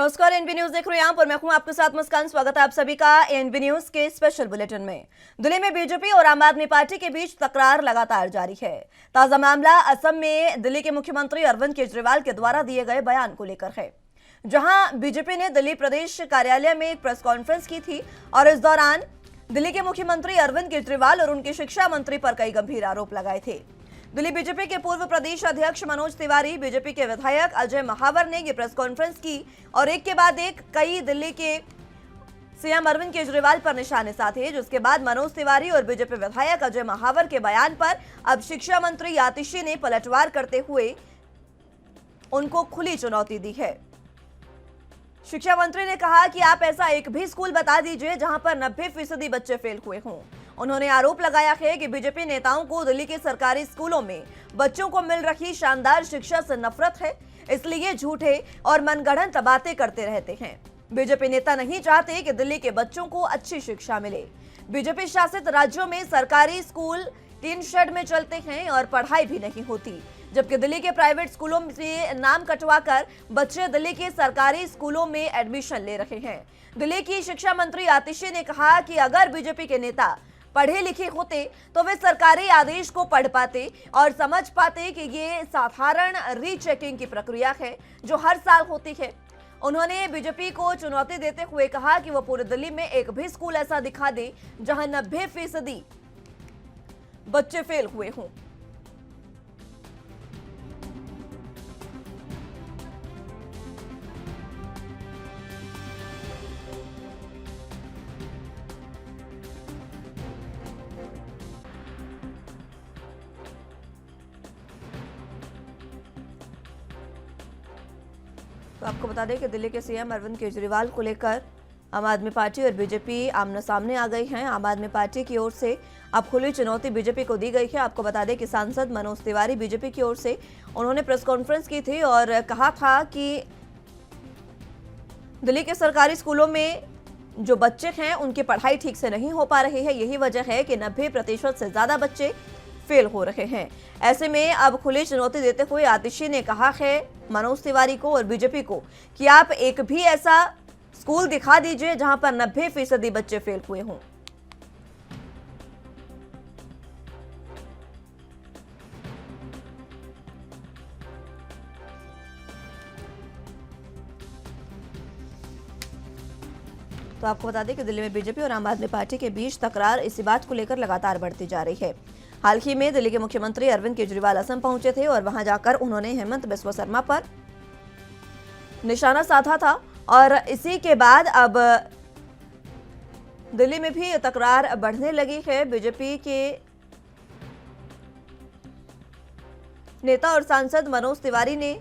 नमस्कार, NB news देख रहे हैं आप और मैं हूं आपके साथ मुस्कान। स्वागत है आप सभी का एनबी न्यूज के स्पेशल बुलेटिन में। दिल्ली में बीजेपी और आम आदमी पार्टी के बीच तकरार लगातार जारी है। ताजा मामला असम में दिल्ली के मुख्यमंत्री अरविंद केजरीवाल के द्वारा दिए गए बयान को लेकर है, जहां बीजेपी ने दिल्ली प्रदेश कार्यालय में एक प्रेस कॉन्फ्रेंस की थी और इस दौरान दिल्ली के मुख्यमंत्री अरविंद केजरीवाल और उनके शिक्षा मंत्री पर कई गंभीर आरोप लगाए थे। दिल्ली बीजेपी के पूर्व प्रदेश अध्यक्ष मनोज तिवारी, बीजेपी के विधायक अजय महावर ने ये प्रेस कॉन्फ्रेंस की और एक के बाद एक कई दिल्ली के सीएम अरविंद केजरीवाल पर निशाने साधे, जिसके बाद मनोज तिवारी और बीजेपी विधायक अजय महावर के बयान पर अब शिक्षा मंत्री आतिशी ने पलटवार करते हुए उनको खुली चुनौती दी है। शिक्षा मंत्री ने कहा कि आप ऐसा एक भी स्कूल बता दीजिए जहां पर 90% बच्चे फेल हुए हों। उन्होंने आरोप लगाया है कि बीजेपी नेताओं को दिल्ली के सरकारी स्कूलों में बच्चों को मिल रही शानदार शिक्षा से नफरत है, इसलिए झूठे और मनगढ़ंत बातें करते रहते हैं। बीजेपी नेता नहीं चाहते कि दिल्ली के बच्चों को अच्छी शिक्षा मिले। बीजेपी शासित राज्यों में सरकारी स्कूल टीन शेड में चलते हैं और पढ़ाई भी नहीं होती, जबकि दिल्ली के प्राइवेट स्कूलों से नाम कटवाकर बच्चे दिल्ली के सरकारी स्कूलों में एडमिशन ले रहे हैं। दिल्ली की शिक्षा मंत्री आतिशी ने कहा कि अगर बीजेपी के नेता पढ़े लिखे होते तो वे सरकारी आदेश को पढ़ पाते और समझ पाते कि ये साधारण रीचेकिंग की प्रक्रिया है जो हर साल होती है। उन्होंने बीजेपी को चुनौती देते हुए कहा कि वो पूरी दिल्ली में एक भी स्कूल ऐसा दिखा दे जहां 90% बच्चे फेल हुए हों। तो आपको बता दें कि दिल्ली के सीएम अरविंद केजरीवाल को लेकर आम आदमी पार्टी और बीजेपी आमने सामने आ गई हैं। आम आदमी पार्टी की ओर से अब खुली चुनौती बीजेपी को दी गई है। आपको बता दें कि सांसद मनोज तिवारी बीजेपी की ओर से उन्होंने प्रेस कॉन्फ्रेंस की थी और कहा था कि दिल्ली के सरकारी स्कूलों में जो बच्चे हैं उनकी पढ़ाई ठीक से नहीं हो पा रही है। यही वजह है कि 90% से ज्यादा बच्चे फेल हो रहे हैं। ऐसे में अब खुली चुनौती देते हुए आतिशी ने कहा है मनोज तिवारी को और बीजेपी को कि आप एक भी ऐसा स्कूल दिखा दीजिए जहां पर 90% बच्चे फेल हुए हों। तो आपको बता दें कि दिल्ली में बीजेपी और आम आदमी पार्टी के बीच तकरार इसी बात को लेकर लगातार बढ़ती जा रही है। हाल ही में दिल्ली के मुख्यमंत्री अरविंद केजरीवाल असम पहुंचे थे और वहां जाकर उन्होंने हेमंत बिस्वा शर्मा पर निशाना साधा था और इसी के बाद अब दिल्ली में भी तकरार बढ़ने लगी है। बीजेपी के नेता और सांसद मनोज तिवारी ने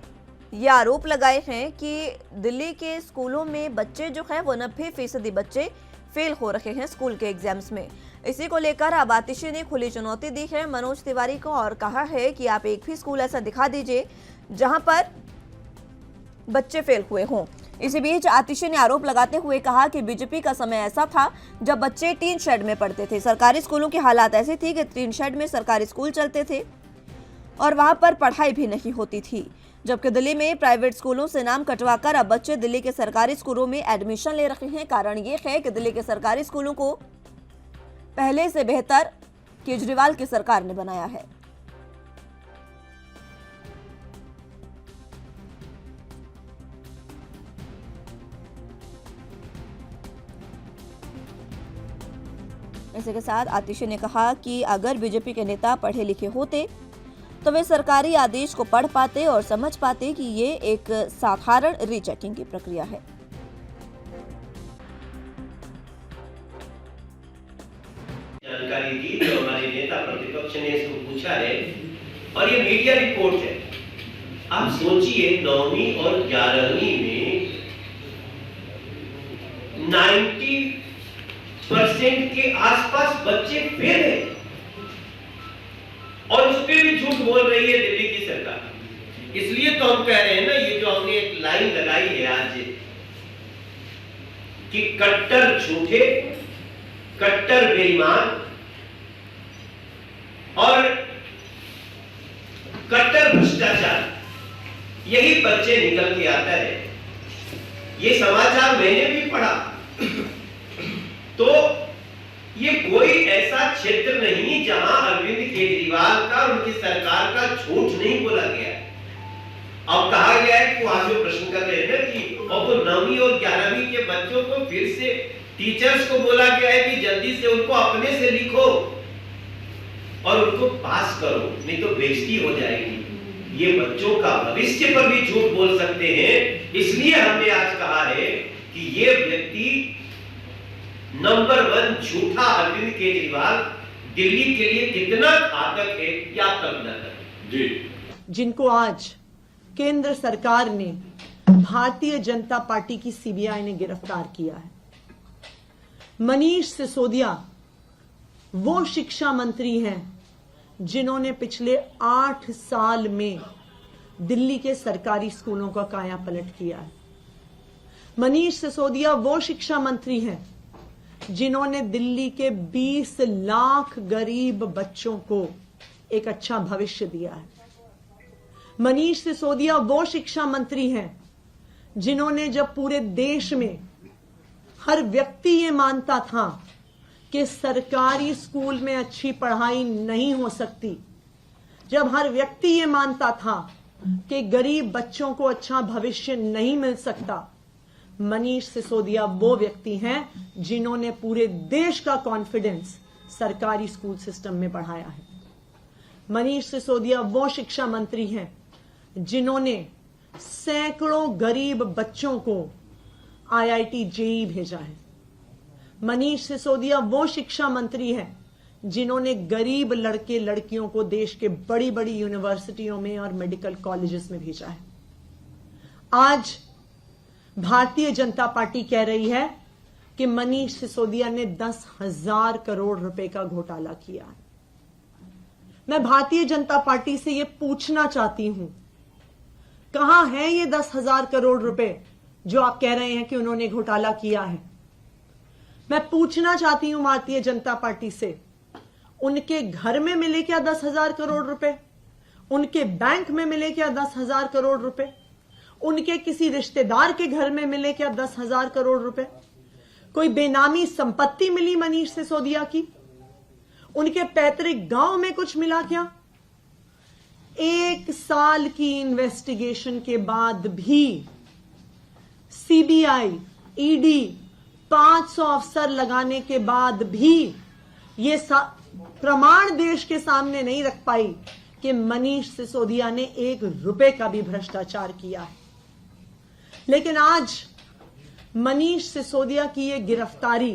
ये आरोप लगाए हैं कि दिल्ली के स्कूलों में बच्चे जो हैं वो 90% बच्चे फेल हो रहे हैं स्कूल के एग्जाम्स में। इसी को लेकर अब आतिशी ने खुली चुनौती दी है मनोज तिवारी को और कहा है कि आप एक भी स्कूल ऐसा दिखा दीजिए जहां पर बच्चे फेल हुए हों। इसी बीच आतिशी ने आरोप लगाते हुए कहा कि बीजेपी का समय ऐसा था जब बच्चे टीन शेड में पढ़ते थे। सरकारी स्कूलों की हालात ऐसी थी कि टीन शेड में सरकारी स्कूल चलते थे और वहां पर पढ़ाई भी नहीं होती थी, जबकि दिल्ली में प्राइवेट स्कूलों से नाम कटवाकर अब बच्चे दिल्ली के सरकारी स्कूलों में एडमिशन ले रहे हैं। कारण ये है कि दिल्ली के सरकारी स्कूलों को पहले से बेहतर केजरीवाल की सरकार ने बनाया है। इसी के साथ आतिशी ने कहा कि अगर बीजेपी के नेता पढ़े लिखे होते तो वे सरकारी आदेश को पढ़ पाते और समझ पाते कि ये एक साधारण रीचेकिंग की प्रक्रिया है। जानकारी दी जो हमारे नेता प्रतिपक्ष ने इसको पूछा है और ये मीडिया रिपोर्ट है। आप सोचिए 9वीं और 11वीं में 90% के आसपास बच्चे फेल हैं और उस पर भी झूठ बोल रही है दिल्ली की सरकार। इसलिए तो हम कह रहे हैं ना, ये जो हमने एक लाइन लगाई है आज कि कट्टर झूठे, कट्टर बेईमान और कट्टर भ्रष्टाचार, यही बच्चे निकल के आता है। ये समाचार मैंने भी पढ़ा। तो ये कोई ऐसा क्षेत्र नहीं जहां अरविंद केजरीवाल का और उनकी सरकार का झूठ नहीं बोला गया। अब कहा गया है कि वो आज जो प्रश्न कर रहे हैं ना कि और वो 9वीं और 11वीं के बच्चों को फिर से टीचर्स को बोला गया है कि जल्दी से उनको अपने से लिखो और उनको पास करो, नहीं तो बेइज्जती हो जाएगी। ये बच्चों का भविष्य पर भी झूठ बोल सकते हैं। इसलिए हमने आज कहा है कि ये व्यक्ति नंबर 1 झूठा अरविंद केजरीवाल दिल्ली के लिए कितना घातक है या कल्पना करें। जी, जिनको आज केंद्र सरकार ने भारतीय जनता पार्टी की सीबीआई ने गिरफ्तार किया है। मनीष सिसोदिया वो शिक्षा मंत्री हैं जिन्होंने पिछले 8 साल में दिल्ली के सरकारी स्कूलों का कायापलट किया है। मनीष सिसोदिया वो शिक्षा मंत्री हैं जिन्होंने दिल्ली के 20 लाख गरीब बच्चों को एक अच्छा भविष्य दिया है। मनीष सिसोदिया वो शिक्षा मंत्री हैं जिन्होंने जब पूरे देश में हर व्यक्ति ये मानता था कि सरकारी स्कूल में अच्छी पढ़ाई नहीं हो सकती, जब हर व्यक्ति ये मानता था कि गरीब बच्चों को अच्छा भविष्य नहीं मिल सकता, मनीष सिसोदिया वो व्यक्ति हैं जिन्होंने पूरे देश का कॉन्फिडेंस सरकारी स्कूल सिस्टम में बढ़ाया है। मनीष सिसोदिया वो शिक्षा मंत्री हैं जिन्होंने सैकड़ों गरीब बच्चों को आईआईटी जेईई भेजा है। मनीष सिसोदिया वो शिक्षा मंत्री हैं जिन्होंने गरीब लड़के लड़कियों को देश के बड़ी बड़ी यूनिवर्सिटियों में और मेडिकल कॉलेजेस में भेजा है। आज भारतीय जनता पार्टी कह रही है कि मनीष सिसोदिया ने 10,000 करोड़ रुपए का घोटाला किया है। मैं भारतीय जनता पार्टी से यह पूछना चाहती हूं, कहां है ये 10,000 करोड़ रुपए जो आप कह रहे हैं कि उन्होंने घोटाला किया है? मैं पूछना चाहती हूं भारतीय जनता पार्टी से, उनके घर में मिले क्या 10,000 करोड़ रुपए? उनके बैंक में मिले क्या 10,000 करोड़ रुपए? उनके किसी रिश्तेदार के घर में मिले क्या 10,000 करोड़ रुपए? कोई बेनामी संपत्ति मिली मनीष सिसोदिया की? उनके पैतृक गांव में कुछ मिला क्या? 1 साल की इन्वेस्टिगेशन के बाद भी सीबीआई, ईडी 500 अफसर लगाने के बाद भी ये प्रमाण देश के सामने नहीं रख पाई कि मनीष सिसोदिया ने 1 रुपए का भी भ्रष्टाचार किया है। लेकिन आज मनीष सिसोदिया की ये गिरफ्तारी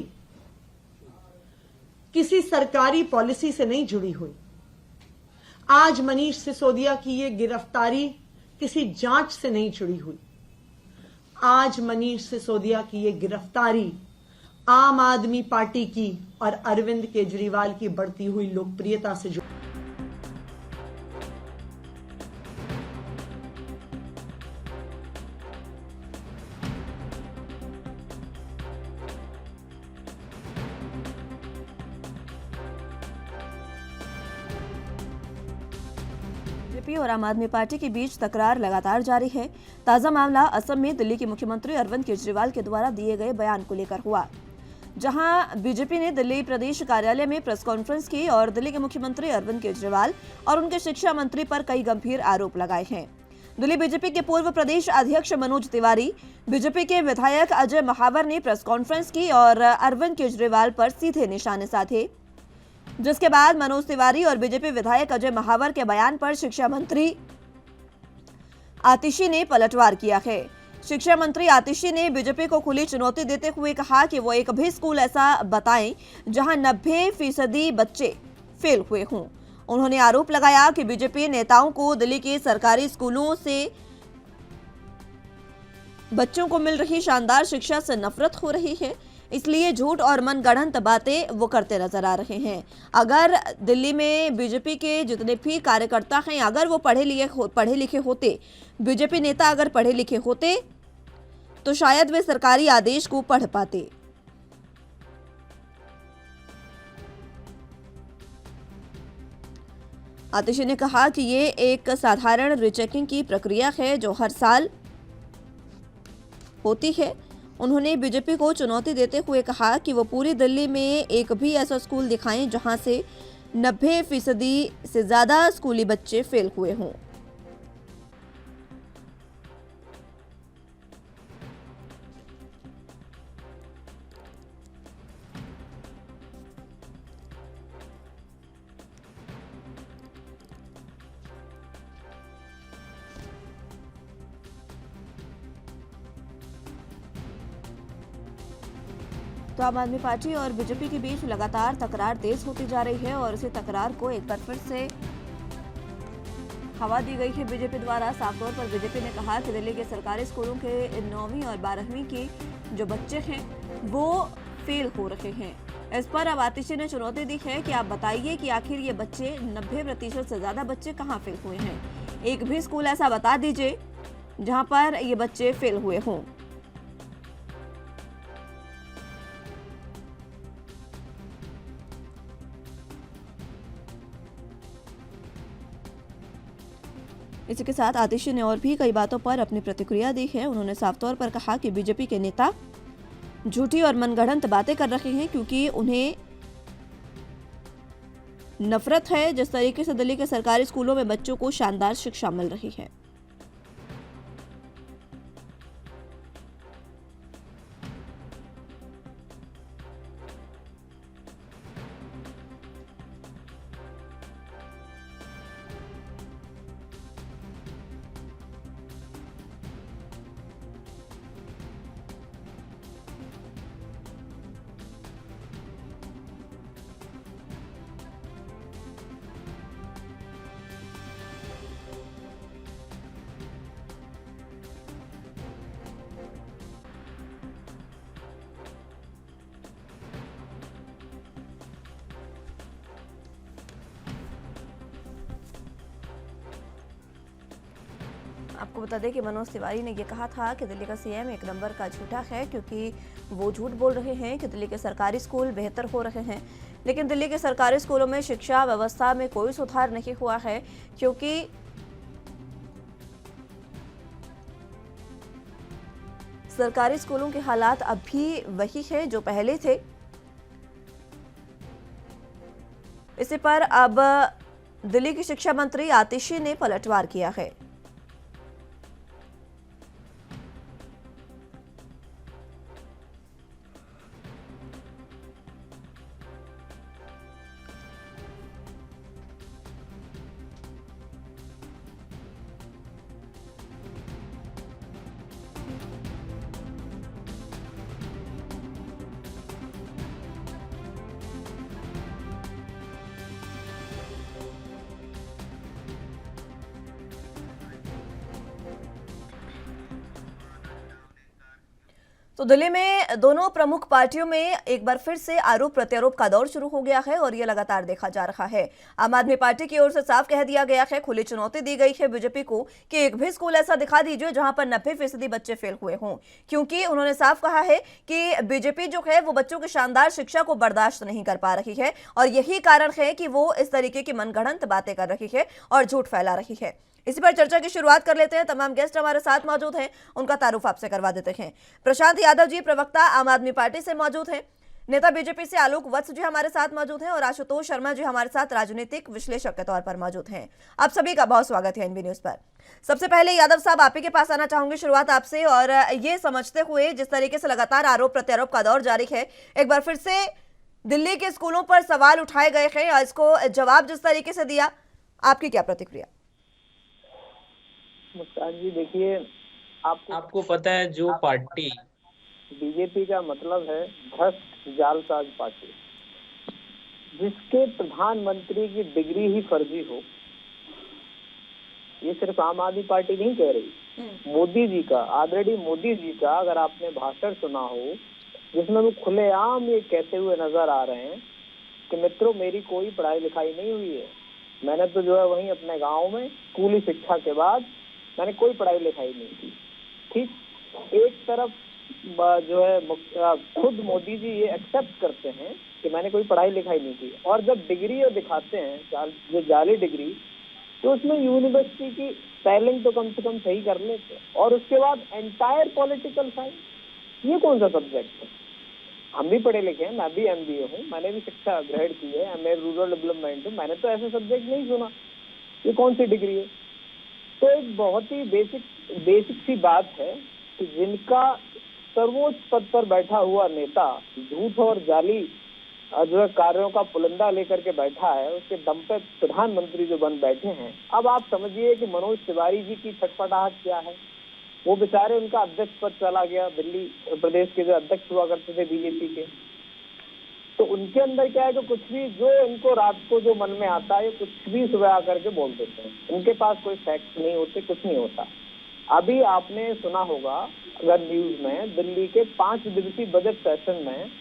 किसी सरकारी पॉलिसी से नहीं जुड़ी हुई। आज मनीष सिसोदिया की ये गिरफ्तारी किसी जांच से नहीं जुड़ी हुई। आज मनीष सिसोदिया की ये गिरफ्तारी आम आदमी पार्टी की और अरविंद केजरीवाल की बढ़ती हुई लोकप्रियता से जुड़ी। बीजेपी और आम आदमी पार्टी के बीच तकरार लगातार जारी है। ताजा मामला असम में दिल्ली के मुख्यमंत्री अरविंद केजरीवाल के द्वारा दिए गए बयान को लेकर हुआ, जहां बीजेपी ने दिल्ली प्रदेश कार्यालय में प्रेस कॉन्फ्रेंस की और दिल्ली के मुख्यमंत्री अरविंद केजरीवाल और उनके शिक्षा मंत्री पर कई गंभीर आरोप लगाए हैं। दिल्ली बीजेपी के पूर्व प्रदेश अध्यक्ष मनोज तिवारी, बीजेपी के विधायक अजय महावर ने प्रेस कॉन्फ्रेंस की और अरविंद केजरीवाल पर सीधे निशाने साधे, जिसके बाद मनोज तिवारी और बीजेपी विधायक अजय महावर के बयान पर शिक्षा मंत्री आतिशी ने पलटवार किया है। शिक्षा मंत्री आतिशी ने बीजेपी को खुली चुनौती देते हुए कहा कि वो एक भी स्कूल ऐसा बताएं जहां 90% बच्चे फेल हुए हों। उन्होंने आरोप लगाया कि बीजेपी नेताओं को दिल्ली के सरकारी स्कूलों से बच्चों को मिल रही शानदार शिक्षा से नफरत हो रही है, इसलिए झूठ और मनगढ़ंत बातें वो करते नजर आ रहे हैं। अगर दिल्ली में बीजेपी के जितने भी कार्यकर्ता हैं, अगर वो पढ़े लिखे होते, बीजेपी नेता अगर पढ़े लिखे होते तो शायद वे सरकारी आदेश को पढ़ पाते। आतिशी ने कहा कि ये एक साधारण रीचेकिंग की प्रक्रिया है जो हर साल होती है। उन्होंने बीजेपी को चुनौती देते हुए कहा कि वो पूरी दिल्ली में एक भी ऐसा स्कूल दिखाएं जहां से 90% से ज़्यादा स्कूली बच्चे फेल हुए हों। तो आम आदमी पार्टी और बीजेपी के बीच लगातार तकरार तेज होती जा रही है और इसी तकरार को एक बार फिर से हवा दी गई है बीजेपी द्वारा। साफ तौर पर बीजेपी ने कहा कि दिल्ली के सरकारी स्कूलों के 9वीं और 12वीं के जो बच्चे हैं वो फेल हो रहे हैं। इस पर अब आतिशी ने चुनौती दी है कि आप बताइए कि आखिर ये बच्चे 90% से ज्यादा बच्चे कहाँ फेल हुए हैं। एक भी स्कूल ऐसा बता दीजिए जहां पर ये बच्चे फेल हुए हों। इसी के साथ आतिशी ने और भी कई बातों पर अपनी प्रतिक्रिया दी है। उन्होंने साफ तौर पर कहा कि बीजेपी के नेता झूठी और मनगढ़ंत बातें कर रहे हैं क्योंकि उन्हें नफरत है जिस तरीके से दिल्ली के सरकारी स्कूलों में बच्चों को शानदार शिक्षा मिल रही है। आपको बता दें कि मनोज तिवारी ने यह कहा था कि दिल्ली का सीएम एक नंबर का झूठा है क्योंकि वो झूठ बोल रहे हैं कि दिल्ली के सरकारी स्कूल बेहतर हो रहे हैं, लेकिन दिल्ली के सरकारी स्कूलों में शिक्षा व्यवस्था में कोई सुधार नहीं हुआ है क्योंकि सरकारी स्कूलों के हालात अब भी वही है जो पहले थे। इसी पर अब दिल्ली की शिक्षा मंत्री आतिशी ने पलटवार किया है। तो दिल्ली में दोनों प्रमुख पार्टियों में एक बार फिर से आरोप प्रत्यारोप का दौर शुरू हो गया है और ये लगातार देखा जा रहा है। आम आदमी पार्टी की ओर से साफ कह दिया गया है, खुली चुनौती दी गई है बीजेपी को कि एक भी स्कूल ऐसा दिखा दीजिए जहां पर 90% बच्चे फेल हुए हों, क्योंकि उन्होंने साफ कहा है कि बीजेपी जो है वो बच्चों की शानदार शिक्षा को बर्दाश्त नहीं कर पा रही है और यही कारण है कि वो इस तरीके की मनगढ़ंत बातें कर रही है और झूठ फैला रही है। इसी पर चर्चा की शुरुआत कर लेते हैं। तमाम गेस्ट हमारे साथ मौजूद हैं, उनका तारुफ आपसे करवा देते हैं। प्रशांत यादव जी प्रवक्ता आम आदमी पार्टी से मौजूद हैं, नेता बीजेपी से आलोक वत्स जी हमारे साथ मौजूद हैं और आशुतोष शर्मा जी हमारे साथ राजनीतिक विश्लेषक के तौर पर मौजूद हैं। आप सभी का बहुत स्वागत है एनबी न्यूज पर। सबसे पहले यादव साहब आप ही के पास आना चाहूंगी, शुरुआत आपसे। और ये समझते हुए जिस तरीके से लगातार आरोप प्रत्यारोप का दौर जारी है, एक बार फिर से दिल्ली के स्कूलों पर सवाल उठाए गए हैं और इसको जवाब जिस तरीके से दिया, आपकी क्या प्रतिक्रिया? मुस्कान जी देखिए, आपको पता है जो पार्टी बीजेपी का मतलब है भ्रष्ट जालसाज पार्टी, जिसके प्रधानमंत्री की डिग्री ही फर्जी हो। ये सिर्फ आम आदमी पार्टी नहीं कह रही, मोदी जी का, ऑलरेडी मोदी जी का अगर आपने भाषण सुना हो जिसमें वो खुलेआम ये कहते हुए नजर आ रहे हैं कि मित्रों मेरी कोई पढ़ाई लिखाई नहीं हुई है, मैंने तो जो है वहीं अपने गांव में स्कूली शिक्षा के बाद मैंने कोई पढ़ाई लिखाई नहीं की। ठीक एक तरफ जो है खुद मोदी जी ये एक्सेप्ट करते हैं कि मैंने कोई पढ़ाई लिखाई नहीं की, और जब डिग्री दिखाते हैं जो जाली डिग्री, तो उसमें यूनिवर्सिटी की स्पेलिंग तो कम से कम सही कर लेते। और उसके बाद एंटायर पॉलिटिकल साइंस, ये कौन सा सब्जेक्ट है? हम भी पढ़े लिखे हैं, मैं भी MBA हूँ, मैंने भी शिक्षा ग्रहण की है, मैं रूरल डेवलपमेंट हूँ, मैंने तो ऐसा सब्जेक्ट नहीं सुना। ये कौन सी डिग्री है? तो एक बहुत ही बेसिक सी बात है कि जिनका सर्वोच्च पद पर बैठा हुआ नेता झूठ और जाली जो है कार्यों का पुलिंदा लेकर के बैठा है, उसके दम पे प्रधानमंत्री जो बन बैठे हैं। अब आप समझिए कि मनोज तिवारी जी की छटपटाहट क्या है। वो बेचारे, उनका अध्यक्ष पद चला गया, दिल्ली प्रदेश के जो अध्यक्ष हुआ करते थे बीजेपी के, तो उनके अंदर क्या है कि कुछ भी जो इनको रात को जो मन में आता है, कुछ भी सुबह आकर के बोल देते हैं। इनके पास कोई फैक्ट नहीं होते, कुछ नहीं होता। अभी आपने सुना होगा अगर न्यूज में, दिल्ली के 5 दिवसीय बजट सेशन में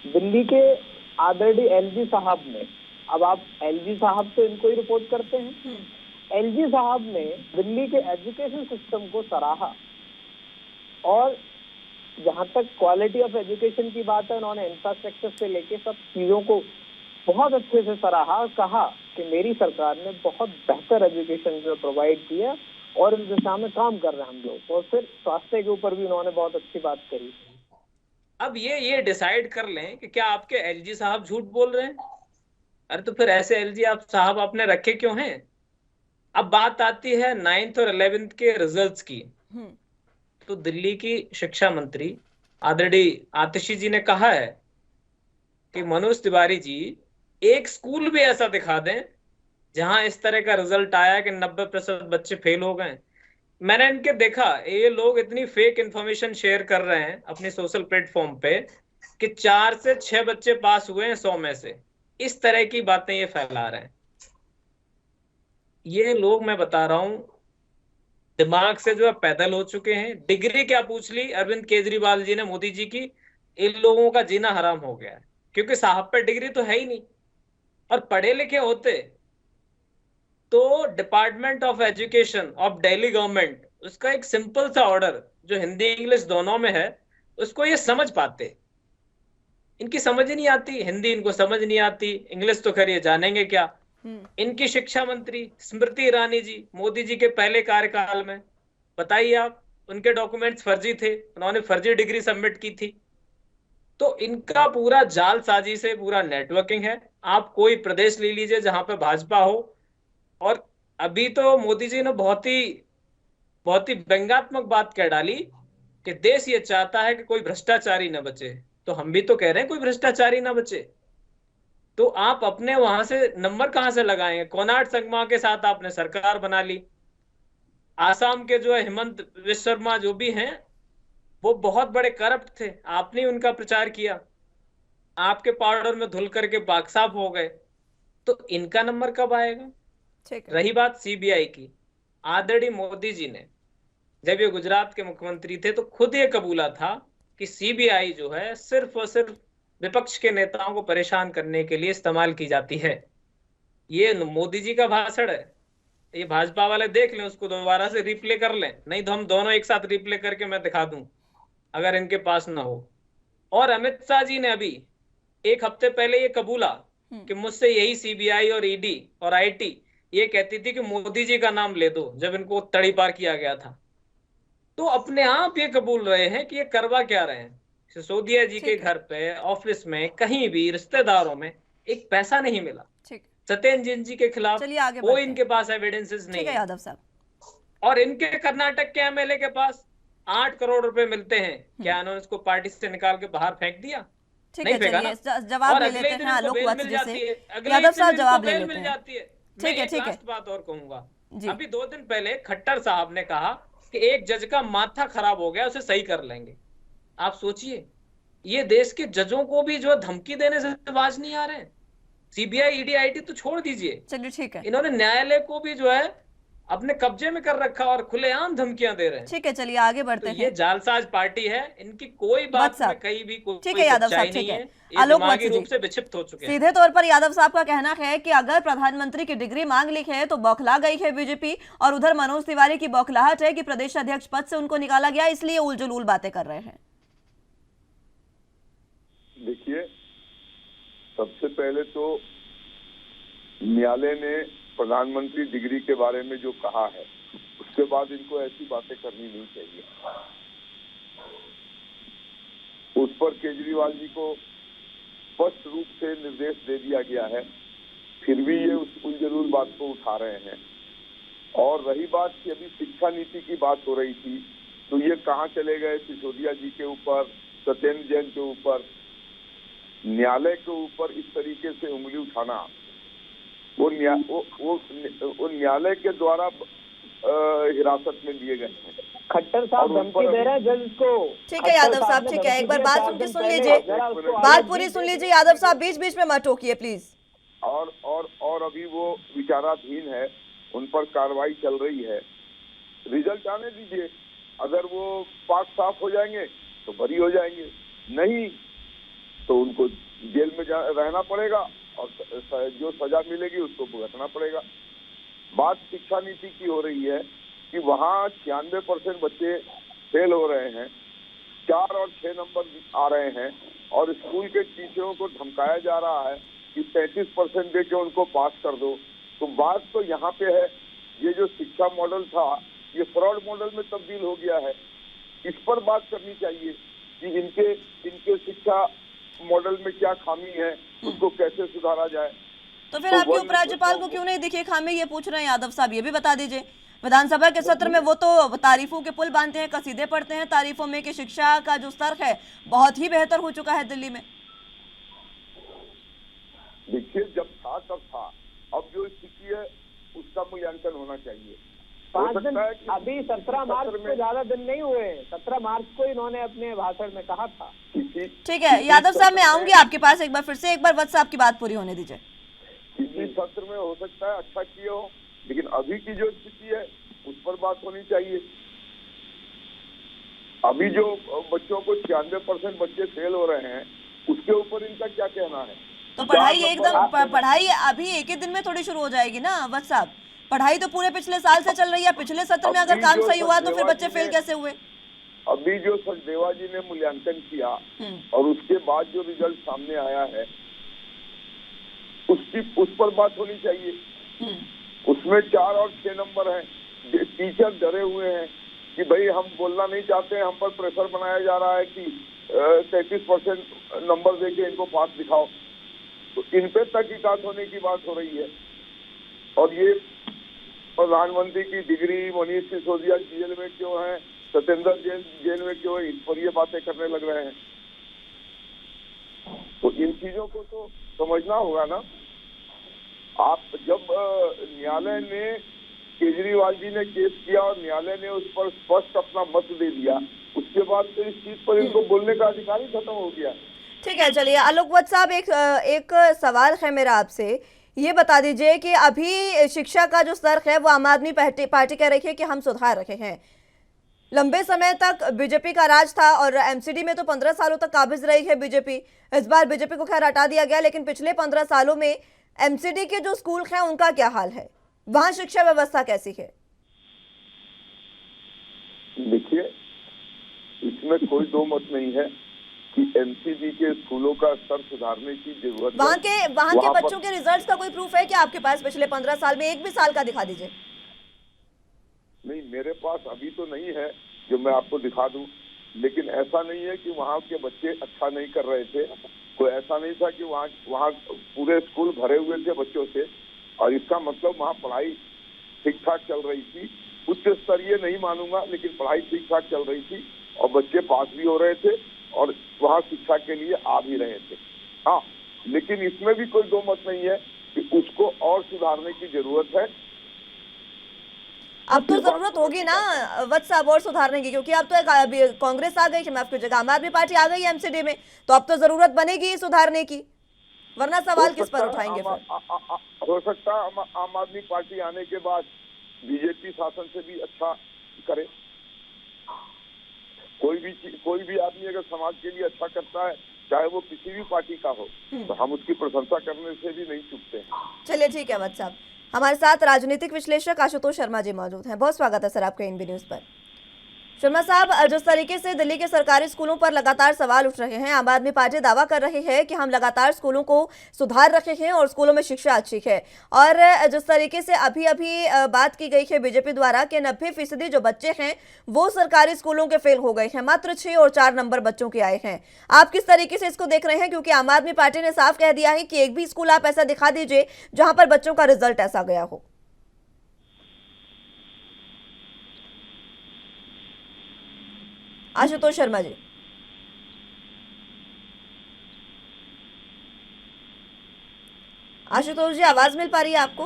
दिल्ली के आदरणीय LG साहब ने, अब आप LG साहब तो इनको ही रिपोर्ट करते हैं, LG साहब ने दिल्ली के एजुकेशन सिस्टम को सराहा। और जहां तक क्वालिटी ऑफ एजुकेशन की बात है, उन्होंने इंफ्रास्ट्रक्चर से लेके सब चीजों को बहुत अच्छे से सराहा और कहा कि मेरी सरकार ने बहुत बेहतर एजुकेशन जो प्रोवाइड किया और इस दिशा में काम कर रहे हैं हम लोग। और फिर स्वास्थ्य के ऊपर भी उन्होंने बहुत अच्छी बात करी। अब ये डिसाइड कर लें कि क्या आपके LG साहब झूठ बोल रहे हैं। अरे तो फिर ऐसे LG आप साहब आपने रखे क्यों हैं। अब बात आती है 9th और 11th के रिजल्ट्स की। तो दिल्ली की शिक्षा मंत्री आदरणीय आतिशी जी ने कहा है कि मनोज तिवारी जी एक स्कूल भी ऐसा दिखा दें जहां इस तरह का रिजल्ट आया कि 90% बच्चे फेल हो गए। मैंने इनके देखा, ये लोग इतनी फेक इंफॉर्मेशन शेयर कर रहे हैं अपने सोशल प्लेटफॉर्म पे कि 4 से 6 बच्चे पास हुए हैं 100 में से। इस तरह की बातें ये फैला रहे हैं। ये लोग, मैं बता रहा हूं, दिमाग से जो है पैदल हो चुके हैं। डिग्री क्या पूछ ली अरविंद केजरीवाल जी ने मोदी जी की, इन लोगों का जीना हराम हो गया है, क्योंकि साहब पे डिग्री तो है ही नहीं। और पढ़े लिखे होते तो department of education of Delhi government, उसका एक सिंपल सा ऑर्डर जो हिंदी इंग्लिश दोनों में है, उसको ये समझ पाते। इनकी समझ ही नहीं आती, हिंदी इनको समझ नहीं आती, इंग्लिश तो खैर ये जानेंगे क्या। इनकी शिक्षा मंत्री स्मृति ईरानी जी, मोदी जी के पहले कार्यकाल में, बताइए आप, उनके डॉक्यूमेंट्स फर्जी थे, उन्होंने फर्जी डिग्री सबमिट की थी। तो इनका पूरा जालसाजी से पूरा नेटवर्किंग है। आप कोई प्रदेश ले लीजिए जहां पे भाजपा हो। और अभी तो मोदी जी ने बहुत ही व्यंग्यात्मक बात कह डाली कि देश ये चाहता है कि कोई भ्रष्टाचारी न बचे। तो हम भी तो कह रहे हैं कोई भ्रष्टाचारी ना बचे। तो आप अपने वहां से नंबर कहां से लगाएंगे। कोनार्ड संगमा के साथ आपने सरकार बना ली। आसाम के जो है हेमंत विश्व शर्मा जो भी हैं, वो बहुत बड़े करप्ट थे, आपने उनका प्रचार किया, आपके पाउडर में धुल करके बागसाफ हो गए। तो इनका नंबर कब आएगा। रही बात CBI की, आदरणीय मोदी जी ने जब ये गुजरात के मुख्यमंत्री थे तो खुद ये कबूला था कि CBI जो है सिर्फ और सिर्फ विपक्ष के नेताओं को परेशान करने के लिए इस्तेमाल की जाती है। ये मोदी जी का भाषण है, ये भाजपा वाले देख लें, उसको दोबारा से रिप्ले कर लें, नहीं तो हम दोनों एक साथ रिप्ले करके मैं दिखा दूं अगर इनके पास ना हो। और अमित शाह जी ने अभी एक हफ्ते पहले ये कबूला कि मुझसे यही CBI और ED और IT ये कहती थी कि मोदी जी का नाम ले दो जब इनको तड़ीपार किया गया था। तो अपने आप ये कबूल रहे हैं कि ये करवा क्या रहे हैं। सिसोदिया जी के घर पे, ऑफिस में, कहीं भी, रिश्तेदारों में एक पैसा नहीं मिला। सत्येंद्र जी के खिलाफ कोई इनके पास एविडेंसेस नहीं है। यादव साहब, और इनके कर्नाटक के MLA के पास 8 करोड़ रुपए मिलते हैं। क्या उन्होंने इसको पार्टी से निकाल के बाहर फेंक दिया। नहीं फेंका ना। जवाब ले लेते हैं आलोक वत्स जी से। यादव साहब जवाब ले लेते हैं। ठीक है। लास्ट बात और कहूंगा, अभी 2 दिन पहले खट्टर साहब ने कहा कि एक जज का माथा खराब हो गया, उसे सही कर लेंगे। आप सोचिए, ये देश के जजों को भी जो धमकी देने से बाज नहीं आ रहे हैं। CBI ED IT तो छोड़ दीजिए, चलिए ठीक है, इन्होंने न्यायालय को भी जो है अपने कब्जे में कर रखा और खुलेआम धमकियां दे रहे हैं। ठीक है, चलिए आगे बढ़ते हैं। ये जालसाज पार्टी है, इनकी कोई बात में कहीं भी कोई ठीक है यादव साहब, ठीक है। आलोक वत्स रूप से विक्षिप्त हो चुके हैं। सीधे तौर पर यादव साहब का कहना है कि अगर प्रधानमंत्री की डिग्री मांग ली है तो बौखला गई है बीजेपी, और उधर मनोज तिवारी की बौखलाहट है कि प्रदेश अध्यक्ष पद से उनको निकाला गया, इसलिए उलझुल बातें कर रहे हैं। देखिए, सबसे पहले तो न्यायालय ने प्रधानमंत्री डिग्री के बारे में जो कहा है, उसके बाद इनको ऐसी बातें करनी नहीं चाहिए। उस पर केजरीवाल जी को स्पष्ट रूप से निर्देश दे दिया गया है, फिर भी ये उस जरूर बात को उठा रहे हैं। और रही बात कि अभी शिक्षा नीति की बात हो रही थी, तो ये कहाँ चले गए सिसोदिया जी के ऊपर, सत्येंद्र जैन के ऊपर, न्यायालय के ऊपर इस तरीके से उंगली उठाना, वो न्यायालय के द्वारा हिरासत में लिए गए हैं। खट्टर साहब धमकी दे रहे हैं जज को। ठीक है यादव साहब, ठीक है, एक बार बात सुन लीजिए, बात पूरी सुन लीजिए यादव साहब, बीच बीच में मत टोकिए प्लीज। और अभी वो विचाराधीन है, उन पर कार्रवाई चल रही है, रिजल्ट आने दीजिए। अगर वो पाक साफ हो जाएंगे तो बरी हो जाएंगे, नहीं तो उनको जेल में रहना पड़ेगा और जो सजा मिलेगी उसको भुगतना पड़ेगा। बात शिक्षा नीति की हो रही है कि वहाँ 96% बच्चे फेल हो रहे हैं, 4 और 6 नंबर आ रहे हैं, और स्कूल के टीचरों को धमकाया जा रहा है कि 33% दे के उनको पास कर दो। तो बात तो यहाँ पे है, ये जो शिक्षा मॉडल था ये फ्रॉड मॉडल में तब्दील हो गया है। इस पर बात करनी चाहिए कि इनके शिक्षा मॉडल में क्या खामी है, उसको कैसे सुधारा जाए। तो फिर आपके उपराज्यपाल को क्यों नहीं दिखी खामी, ये पूछ रहे हैं यादव साहब, ये भी बता दीजिए। विधानसभा के सत्र में वो तो तारीफों के पुल बांधते हैं, कसीदे पढ़ते हैं तारीफों में कि शिक्षा का जो स्तर है बहुत ही बेहतर हो चुका है दिल्ली में। देखिए, जब था तब था, अब जो स्थिति है उसका मूल्यांकन होना चाहिए। 5 दिन अभी 17 मार्च को ज्यादा दिन नहीं हुए, 17 मार्च को इन्होंने अपने भाषण में कहा था। ठीक है यादव साहब, मैं आऊंगी आपके पास एक बार, फिर से एक बार वत्स साहब की बात पूरी होने दीजिए। किसी सत्र में हो सकता है अच्छा किए हो, लेकिन अभी की जो स्थिति है उस पर बात होनी चाहिए। अभी जो बच्चों को 96% बच्चे फेल हो रहे हैं, उसके ऊपर इनका क्या कहना है? तो पढ़ाई अभी एक ही दिन में थोड़ी शुरू हो जाएगी ना वत्स साहब, पढ़ाई तो पूरे पिछले साल से चल रही है। पिछले सत्र में अगर काम सही हुआ तो फिर बच्चे फेल कैसे हुए? अभी जो सचदेवा जी ने मूल्यांकन किया और उसके बाद जो रिजल्ट सामने आया है उस पर बात होनी चाहिए। उसमें 4 और 6 नंबर हैं। टीचर डरे हुए हैं कि भाई हम बोलना नहीं चाहते, हम पर प्रेशर बनाया जा रहा है कि 33% नंबर देके इनको पास दिखाओ। तो इन पे तहकीकात होने की बात हो रही है। और ये प्रधानमंत्री की डिग्री, मनीष सिसोदिया जेल में क्यों है, सत्येंद्र जेल में क्यों है, इस पर ये बातें करने लग रहे हैं। तो इन चीजों को तो समझना होगा ना। आप जब न्यायालय ने, केजरीवाल जी ने केस किया और न्यायालय ने उस पर स्पष्ट अपना मत दे दिया, उसके बाद तो इस चीज पर इनको बोलने का अधिकार ही खत्म हो गया। ठीक है, चलिए आलोक वत्स साहब, एक सवाल है मेरा आपसे, ये बता दीजिए कि अभी शिक्षा का जो स्तर है वो आम आदमी पार्टी कह रही है कि हम सुधार रहे हैं। लंबे समय तक बीजेपी का राज था और एमसीडी में तो 15 सालों तक काबिज रही है बीजेपी। इस बार बीजेपी को खैर हटा दिया गया, लेकिन पिछले 15 सालों में एमसीडी के जो स्कूल हैं उनका क्या हाल है, वहां शिक्षा व्यवस्था कैसी है? देखिए, इसमें कोई दो मत नहीं है कि एमसीडी के स्कूलों का स्तर सुधारने की जरूरत है। वहां के बच्चों के रिजल्ट्स का कोई प्रूफ है क्या आपके पास? पिछले 15 साल में एक भी साल का दिखा दीजिए। नहीं, मेरे पास अभी तो नहीं है जो मैं आपको दिखा दूं, लेकिन ऐसा नहीं है कि वहाँ के बच्चे अच्छा नहीं कर रहे थे। कोई ऐसा नहीं था कि वहाँ पूरे स्कूल भरे हुए थे बच्चों से, और इसका मतलब वहाँ पढ़ाई ठीक ठाक चल रही थी। उच्च स्तरीय नहीं मानूंगा, लेकिन पढ़ाई ठीक ठाक चल रही थी और बच्चे पास भी हो रहे थे और वहाँ शिक्षा के लिए आ भी रहे थे। हाँ, लेकिन इसमें भी कोई दो मत नहीं है कि उसको और सुधारने की जरूरत है। अब तो जरूरत होगी ना वत्स साहब और सुधारने की, क्योंकि अब तो कांग्रेस आ गई, माफ कीजिएगा आम आदमी पार्टी आ गई है एमसीडी में, तो अब तो जरूरत बनेगी सुधारने की, वरना सवाल किस पर उठाएंगे फिर? हो सकता है आम आदमी पार्टी आने के बाद बीजेपी शासन से भी अच्छा करे। कोई भी आदमी अगर समाज के लिए अच्छा करता है, चाहे वो किसी भी पार्टी का हो, तो हम उसकी प्रशंसा करने से भी नहीं चूकते। चलिए ठीक है वत्स साहब, हमारे साथ राजनीतिक विश्लेषक आशुतोष शर्मा जी मौजूद हैं। बहुत स्वागत है सर आपका एनबी न्यूज पर। शर्मा साहब, जिस तरीके से दिल्ली के सरकारी स्कूलों पर लगातार सवाल उठ रहे हैं, आम आदमी पार्टी दावा कर रही है कि हम लगातार स्कूलों को सुधार रहे हैं और स्कूलों में शिक्षा अच्छी है। और जिस तरीके से अभी बात की गई है बीजेपी द्वारा कि 90% जो बच्चे हैं वो सरकारी स्कूलों के फेल हो गए हैं, मात्र 6 और 4 नंबर बच्चों के आए हैं। आप किस तरीके से इसको देख रहे हैं? क्योंकि आम आदमी पार्टी ने साफ कह दिया है कि एक भी स्कूल आप ऐसा दिखा दीजिए जहां पर बच्चों का रिजल्ट ऐसा गया हो। आशुतोष शर्मा जी, आशुतोष जी, आवाज मिल पा रही है आपको?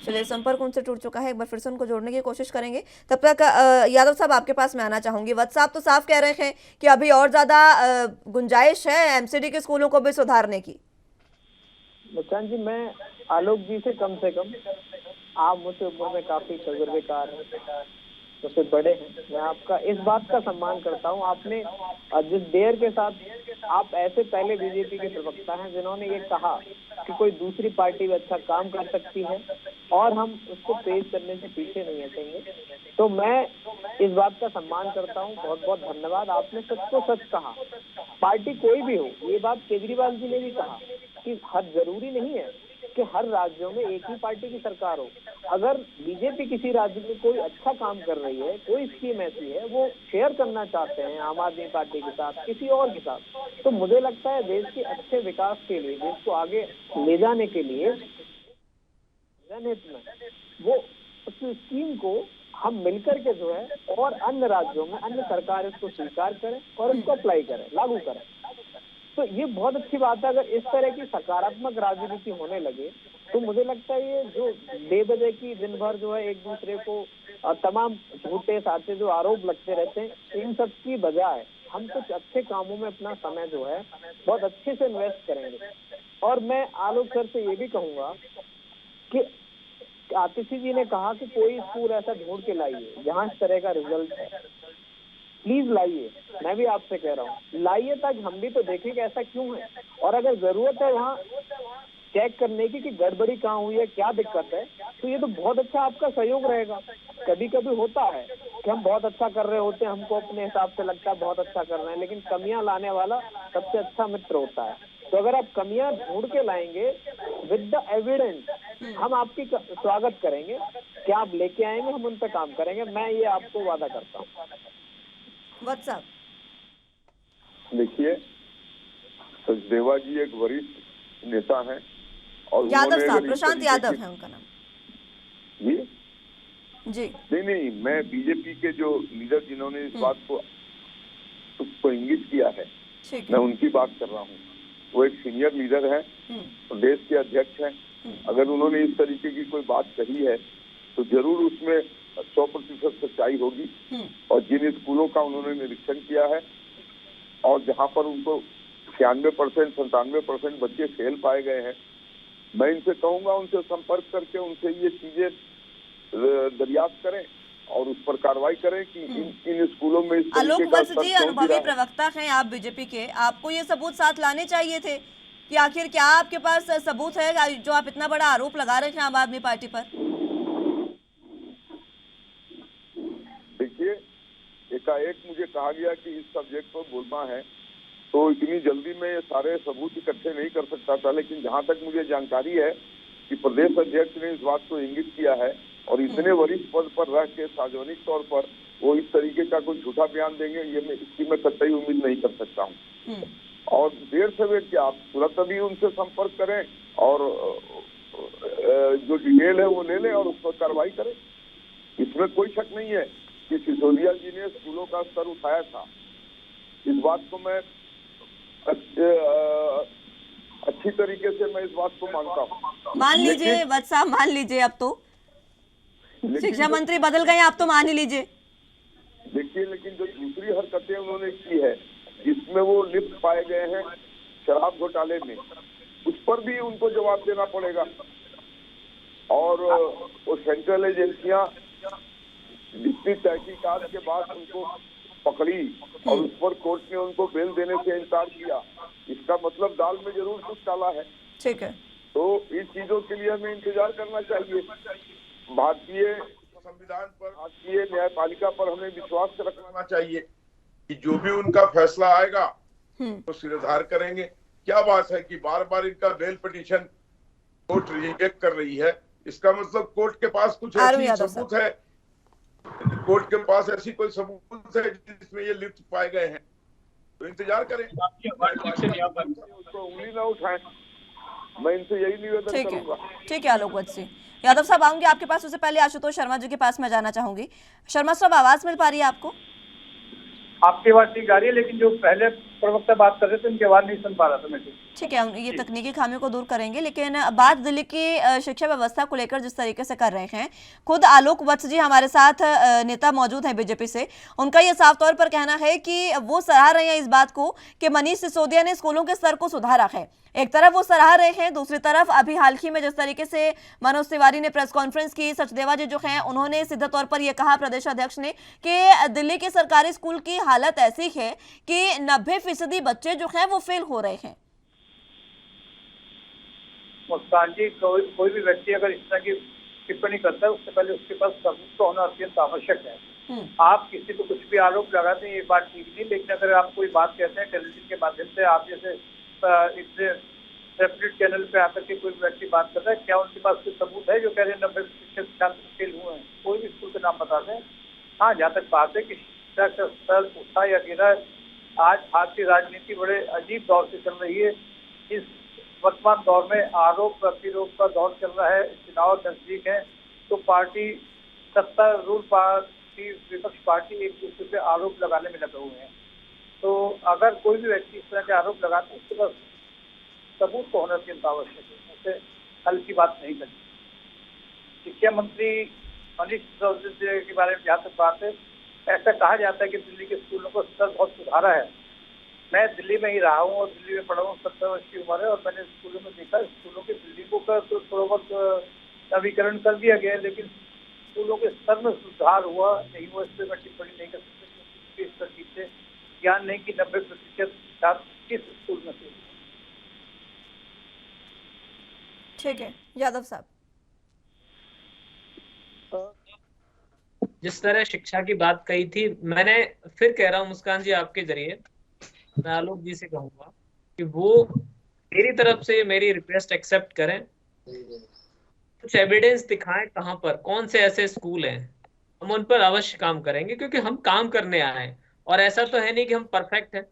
चलिए, संपर्क उनसे टूट चुका है, एक बार फिर से उनको जोड़ने की कोशिश करेंगे। तब तक यादव साहब आपके पास मैं आना चाहूंगी। वत्स साहब तो साफ कह रहे हैं कि अभी और ज्यादा गुंजाइश है एमसीडी के स्कूलों को भी सुधारने की। मुस्कान जी, मैं आलोक जी से कम आप मुझसे उम्र में काफी तजुर्बेकार हैं, सबसे बड़े हैं। मैं आपका इस बात का सम्मान करता हूं, आपने जिस देर के साथ आप ऐसे पहले बीजेपी के प्रवक्ता हैं जिन्होंने ये कहा कि कोई दूसरी पार्टी भी अच्छा काम कर सकती है और हम उसको पेश करने से पीछे नहीं हटेंगे, तो मैं इस बात का सम्मान करता हूं। बहुत बहुत धन्यवाद। आपने सच को सच कहा, पार्टी कोई भी हो। ये बात केजरीवाल जी ने भी कहा कि हर जरूरी नहीं है कि हर राज्यों में एक ही पार्टी की सरकार हो। अगर बीजेपी किसी राज्य में कोई अच्छा काम कर रही है, कोई स्कीम ऐसी है वो शेयर करना चाहते हैं आम आदमी पार्टी के साथ, किसी और के साथ, तो मुझे लगता है देश के अच्छे विकास के लिए, देश को आगे ले जाने के लिए जनहित में वो उस स्कीम को हम मिलकर के जो है और अन्य राज्यों में अन्य सरकार इसको स्वीकार करें और इसको अप्लाई करें, लागू करें। तो ये बहुत अच्छी बात है। अगर इस तरह की सकारात्मक राजनीति होने लगे तो मुझे लगता है ये जो बेवजह की दिन भर जो है एक दूसरे को तमाम झूठे साचे जो आरोप लगते रहते हैं, इन सब की बजाय हम कुछ अच्छे कामों में अपना समय जो है बहुत अच्छे से इन्वेस्ट करेंगे। और मैं आलोक सर से ये भी कहूंगा कि आतिशी जी ने कहा कि कोई स्कूल ऐसा ढूंढ के लाइए जहाँ इस तरह का रिजल्ट है, प्लीज लाइए। मैं भी आपसे कह रहा हूँ लाइए, ताकि हम भी तो देखें कि ऐसा क्यों है, और अगर जरूरत है वहाँ चेक करने की कि गड़बड़ी कहाँ हुई है, क्या दिक्कत है, तो ये तो बहुत अच्छा आपका सहयोग रहेगा। कभी कभी होता है कि हम बहुत अच्छा कर रहे होते हैं, हमको अपने हिसाब से लगता है बहुत अच्छा कर रहे हैं, लेकिन कमियां लाने वाला सबसे अच्छा मित्र होता है। तो अगर आप कमियां ढूंढ के लाएंगे विद द एविडेंस, हम आपकी स्वागत करेंगे। क्या आप लेके आएंगे, हम उन पर काम करेंगे, मैं ये आपको वादा करता हूँ। व्हाट्सएप देखिए, सचदेवा जी एक वरिष्ठ नेता हैं और यादव साहब, प्रशांत यादव है उनका नाम जी। जी नहीं, मैं बीजेपी के जो लीडर जिन्होंने इस बात को उसको इंगित किया है, मैं उनकी बात कर रहा हूँ। वो एक सीनियर लीडर है, देश के अध्यक्ष हैं। अगर उन्होंने इस तरीके की कोई बात कही है तो जरूर उसमें 100% सच्चाई होगी। और जिन स्कूलों का उन्होंने निरीक्षण किया है और जहां पर उनको 96%, 97% बच्चे फेल पाए गए हैं, मैं इनसे कहूंगा उनसे संपर्क करके उनसे ये चीजें दरियाफ्त करें और उस पर कार्रवाई करें कि इन स्कूलों में इस आलोक तरीके का वत्स जी, अनुभवी प्रवक्ता हैं आप बीजेपी के, आपको ये सबूत साथ लाने चाहिए थे कि आखिर क्या आपके पास सबूत है जो आप इतना बड़ा आरोप लगा रहे हैं आम आदमी पार्टी पर? देखिए, एकाएक मुझे कहा गया कि इस सब्जेक्ट पर बोलना है, तो इतनी जल्दी में ये सारे सबूत इकट्ठे नहीं कर सकता था। लेकिन जहां तक मुझे जानकारी है कि प्रदेश अध्यक्ष ने इस बात को इंगित किया है और इतने वरिष्ठ पद पर रह के सार्वजनिक तौर पर वो इस तरीके का कोई झूठा बयान देंगे, ये इसकी मैं कतई उम्मीद नहीं कर सकता हूँ। और देर से देर क्या, आप तुरंत अभी उनसे संपर्क करें और जो डिटेल है वो ले लें और उस पर कार्रवाई करें। इसमें कोई शक नहीं है कि सिसोदिया जी ने स्कूलों का स्तर उठाया था। इस बात को मैं अच्छी तरीके से मैं इस बात को मानता हूँ। मान लीजिए वत्स साहब, मान लीजिए अब तो शिक्षा मंत्री बदल गए, आप तो मान ही लीजिए। देखिए, लेकिन जो दूसरी हरकतें उन्होंने की है जिसमें वो लिप्त पाए गए हैं शराब घोटाले में, उस पर भी उनको जवाब देना पड़ेगा। और वो सेंट्रल एजेंसियां जितनी तहकीकात के बाद उनको पकड़ी और उस पर कोर्ट ने उनको बेल देने से इनकार किया, इसका मतलब दाल में जरूर कुछ डाला है। ठीक है, तो इन चीजों के लिए हमें इंतजार करना चाहिए। भारतीय संविधान पर, भारतीय न्यायपालिका पर हमें विश्वास रखना चाहिए कि जो भी उनका फैसला आएगा तो सिरधार करेंगे। क्या बात है कि बार बार इनका बेल पिटीशन कोर्ट रिजेक्ट कर रही है, इसका मतलब कोर्ट के पास कुछ ऐसी सबूत है, कोर्ट के पास ऐसी कोई सबूत है जिसमें ये लिप्त पाए गए हैं, तो इंतजार करें, उसको उंगली ना उठाएं। मैं इनसे यही निवेदन करूंगा। ठीक है आलोक वत्स जी। यादव साहब आऊंगी आपके पास, उससे पहले आशुतोष शर्मा जी के पास मैं जाना चाहूंगी। शर्मा साहब, आवाज मिल पा रही है आपको? आपकी आवाज ठीक आ रही है, लेकिन जो पहले प्रवक्ता बात कर रहे थे उनकी आवाज नहीं सुन पा रहा था मैं। ठीक है, ये तकनीकी खामियों को दूर करेंगे, लेकिन बात दिल्ली की शिक्षा व्यवस्था को लेकर जिस तरीके से कर रहे हैं, खुद आलोक वत्स जी हमारे साथ नेता मौजूद हैं बीजेपी से, उनका ये साफ तौर पर कहना है कि वो सराह रहे हैं इस बात को कि मनीष सिसोदिया ने स्कूलों के स्तर को सुधारा है। एक तरफ वो सराह रहे हैं, दूसरी तरफ अभी हाल ही में जिस तरीके से मनोज तिवारी ने प्रेस कॉन्फ्रेंस की, सचदेवा जी जो हैं उन्होंने सीधे तौर पर यह कहा, प्रदेश अध्यक्ष ने, कि दिल्ली के सरकारी स्कूल की हालत ऐसी है कि 90% बच्चे जो हैं वो फेल हो रहे हैं। मुस्कान जी, कोई भी व्यक्ति अगर इस तरह की टिप्पणी करता है उससे पहले उसके पास सबूत तो होना अत्यंत आवश्यक है। आप किसी को कुछ भी आरोप लगाते हैं ये बात ठीक नहीं, लेकिन अगर आप कोई बात कहते हैं टेलीविजन के माध्यम से, आप जैसे इससे सेपरेट चैनल पे आकर के कोई व्यक्ति बात करता है, क्या उनके पास कोई सबूत है जो कह रहे हैं 90% छात्र फेल हुए हैं? कोई भी स्कूल का नाम बता दें। हाँ, जहाँ तक बात है कि शिक्षा का स्तर उठा या गिरा, आज भारतीय राजनीति बड़े अजीब दौर से चल रही है। इस वर्तमान दौर में आरोप प्रतिरोध का दौर चल रहा है, चुनाव नजदीक है, तो पार्टी सत्तारूढ़ पार्टी विपक्ष पार्टी एक दूसरे पे आरोप लगाने में लगे हुए हैं। तो अगर कोई भी व्यक्ति इस तरह के आरोप लगाते हैं उसके पास सबूत को होना अत्यंत आवश्यक है, उससे हल की बात नहीं करनी। शिक्षा मंत्री मनीष सिसोदिया के बारे में जहाँ तक बात है, ऐसा कहा जाता है कि दिल्ली के स्कूलों का स्तर बहुत सुधारा है। मैं दिल्ली में ही रहा हूँ और दिल्ली में पढ़ा हूँ, 70 वर्ष की उम्र है, और मैंने स्कूलों में देखा स्कूलों के बिल्डिंगों का तो थोड़ा बहुत नवीकरण कर दिया गया, लेकिन स्कूलों के स्तर में सुधार हुआ नहीं हुआ इस पर मैं टिप्पणी नहीं कर सकते। इस पर ठीक से ज्ञान नहीं कि 90% छात्र किस स्कूल में थे। ठीक है यादव साहब, जिस तरह शिक्षा की बात कही थी, मैंने फिर कह रहा हूँ मुस्कान जी आपके जरिए, मैं आलोक जी से कहूंगा कि वो मेरी तरफ से मेरी रिक्वेस्ट एक्सेप्ट करें, कुछ एविडेंस दिखाएं कहां पर कौन से ऐसे स्कूल हैं, हम उन पर अवश्य काम करेंगे, क्योंकि हम काम करने आए हैं। और ऐसा तो है नहीं कि हम परफेक्ट हैं,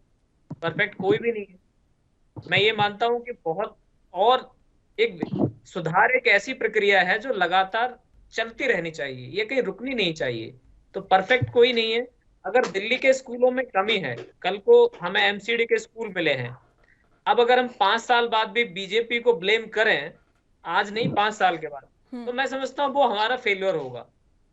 परफेक्ट कोई भी नहीं है। मैं ये मानता हूं कि बहुत, और एक सुधार एक ऐसी प्रक्रिया है जो लगातार चलती रहनी चाहिए, ये कहीं रुकनी नहीं चाहिए। तो परफेक्ट कोई नहीं है। अगर दिल्ली के स्कूलों में कमी है, कल को हमें एमसीडी के स्कूल मिले हैं, अब अगर हम 5 साल बाद भी बीजेपी को ब्लेम करें, आज नहीं 5 साल के बाद, तो मैं समझता हूँ वो हमारा फेल्योर होगा,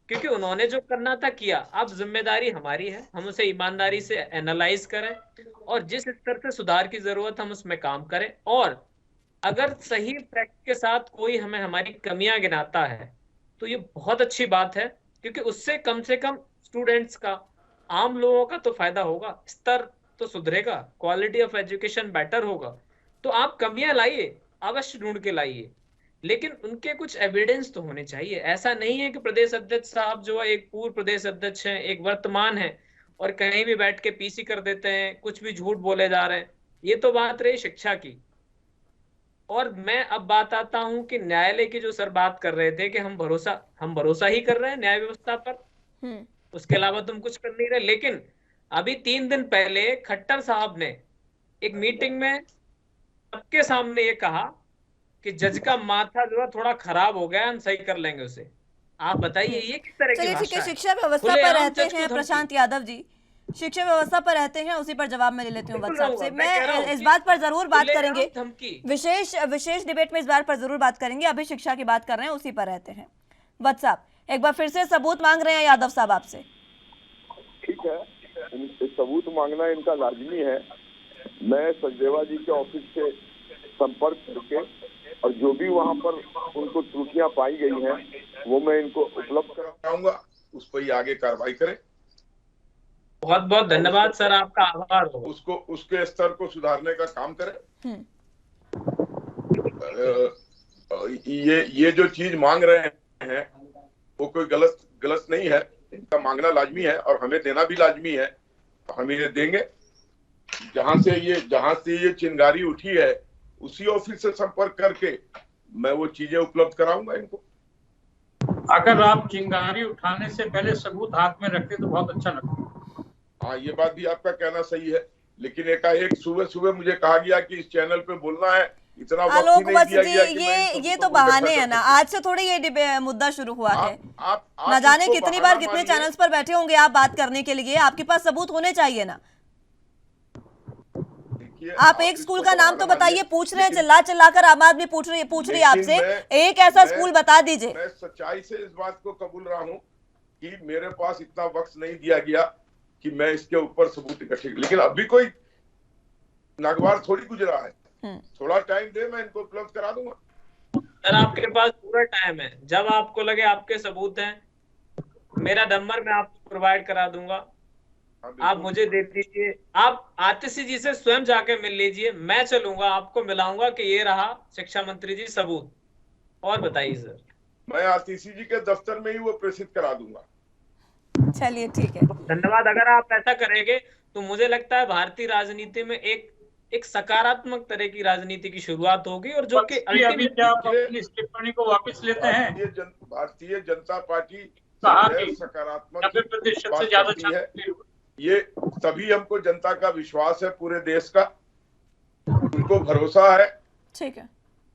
क्योंकि उन्होंने जो करना था किया। अब जिम्मेदारी हमारी है, हम उसे ईमानदारी से एनालाइज करें और जिस स्तर से सुधार की जरूरत हम उसमें काम करें। और अगर सही फैक्ट के साथ कोई हमें हमारी कमियां गिनाता है तो ये बहुत अच्छी बात है, क्योंकि उससे कम से कम स्टूडेंट्स का, आम लोगों का तो फायदा होगा, स्तर तो सुधरेगा, क्वालिटी ऑफ एजुकेशन बेटर होगा। तो आप कमियां लाइए, अवश्य ढूंढ के लाइए, लेकिन उनके कुछ एविडेंस तो होने चाहिए। ऐसा नहीं है कि प्रदेश अध्यक्ष साहब जो है एक पूर्व प्रदेश अध्यक्ष हैं, एक वर्तमान है, और कहीं भी बैठ के पीसी कर देते हैं, कुछ भी झूठ बोले जा रहे हैं। ये तो बात रही शिक्षा की। और मैं अब बात आता हूं कि न्यायालय की जो सर बात कर रहे थे कि हम भरोसा ही कर रहे हैं न्याय व्यवस्था पर, उसके अलावा तुम कुछ कर नहीं रहे। लेकिन अभी 3 दिन पहले खट्टर साहब ने एक मीटिंग में सबके सामने ये कहा कि जज का माथा जो है थोड़ा खराब हो गया, हम सही कर लेंगे उसे। आप बताइए ये किस तरह की भाषा है? शिक्षा व्यवस्था पर रहते हैं प्रशांत यादव जी, शिक्षा व्यवस्था पर रहते हैं, उसी पर जवाब मैं ले लेती हूँ वत्स साहब से। मैं इस बात पर जरूर बात करेंगे, विशेष डिबेट में इस बात पर जरूर बात करेंगे। अभी शिक्षा की बात कर रहे हैं, उसी पर रहते हैं। वत्स साहब एक बार फिर से सबूत मांग रहे हैं यादव साहब आपसे। ठीक है, सबूत मांगना इनका लाजमी है। मैं सचदेवा जी के ऑफिस से संपर्क करके और जो भी वहाँ पर उनको त्रुटियां पाई गई हैं वो मैं इनको उपलब्ध कराऊंगा, उस पर ही आगे कार्रवाई करें। बहुत बहुत धन्यवाद सर, आपका आभार हो। उसके स्तर को सुधारने का काम करें। ये जो चीज मांग रहे हैं वो कोई गलत नहीं है, इनका मांगना लाजमी है और हमें देना भी लाजमी है, तो हम इन्हें देंगे। जहां से ये चिंगारी उठी है उसी ऑफिस से संपर्क करके मैं वो चीजें उपलब्ध कराऊंगा इनको। अगर आप चिंगारी उठाने से पहले सबूत हाथ में रखते तो बहुत अच्छा लगता। हाँ, ये बात भी आपका कहना सही है, लेकिन एकाएक सुबह मुझे कहा गया कि इस चैनल पे बोलना है, इतना वक्त ही आलोक नहीं वत्स दिया जी, गया कि मैं इन ये सबूतों तो को इकट्ठा बहाने कर है ना, सकूं। आज से थोड़ी ये मुद्दा शुरू हुआ है। आप ना जाने इसको कितनी बहाना बार कितने मानिए। चैनल्स पर बैठे होंगे आप बात करने के लिए, आपके पास सबूत होने चाहिए ना। देखिए, आप एक इसको स्कूल का नाम तो बहाना बताइए, मानिए, पूछ रहे हैं, लेकिन- चिल्लाकर आम आदमी पूछ रही है आपसे, एक ऐसा स्कूल बता दीजिए। मैं सच्चाई से इस बात को कबूल रहा हूँ कि मेरे पास इतना वक्त नहीं दिया गया कि मैं इसके ऊपर सबूत इकट्ठे, लेकिन अभी कोई नागवार थोड़ी गुजरा है, थोड़ा टाइम दे, मैं इनको उपलब्ध करा दूंगा। सर आपके पास पूरा टाइम है, जब आपको लगे आपके सबूत हैं, मेरा नंबर मैं आपको प्रोवाइड करा दूंगा, आप मुझे दे दीजिए। आप आतिशी जी से स्वयं जाके मिल लीजिए, मैं चलूंगा आपको मिलाऊंगा कि ये रहा शिक्षा मंत्री जी सबूत। और बताइए सर। मैं आतिशी जी के दफ्तर में ही वो प्रेषित करा दूंगा। चलिए ठीक है, धन्यवाद। अगर आप ऐसा करेंगे तो मुझे लगता है भारतीय राजनीति में एक सकारात्मक तरह की राजनीति की शुरुआत होगी, और जो कि अभी क्या आप अपनी इस टिप्पणी को वापस लेते हैं? भारतीय जनता पार्टी कहा कि सकारात्मक 90% से ज्यादा करती है, छात्र, ये तभी हमको जनता का विश्वास है पूरे देश का, उनको भरोसा है ठीक है।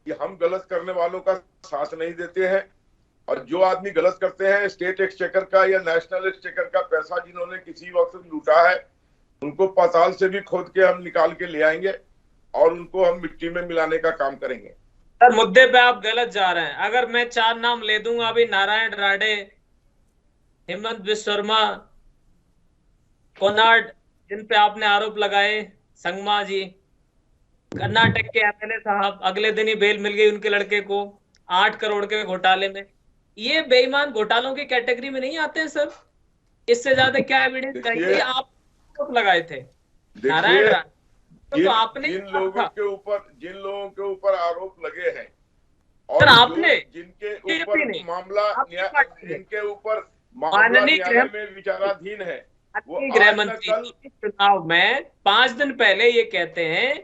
कि हम गलत करने वालों का साथ नहीं देते हैं, और जो आदमी गलत करते हैं, स्टेट एक्सचेकर का या नेशनल एक्सचेकर का पैसा जिन्होंने किसी वक्त लूटा है, उनको पाताल से भी खोद के हम निकाल के ले आएंगे और उनको हम मिट्टी में मिलाने का काम करेंगे। सर मुद्दे पे आप गलत जा रहे हैं। अगर मैं 4 नाम ले दूंगा अभी, नारायण राणे, हेमंत बिश्व शर्मा, कोनार्ड, जिन पे आपने आरोप लगाए, संगमा जी, कर्नाटक के एमएलए साहब, अगले दिन ही बेल मिल गई उनके लड़के को 8 करोड़ के घोटाले में। ये बेईमान घोटालों की कैटेगरी में नहीं आते हैं सर? इससे ज्यादा क्या एविडेंस चाहिए? आप आरोप लगाए थे नारायण राणे, तो आपने जिन लोगों के ऊपर आरोप लगे हैं और सर आपने जिनके ऊपर मामला माननीय न्यायालय में विचाराधीन है, वो गृह मंत्री चुनाव में 5 दिन पहले ये कहते हैं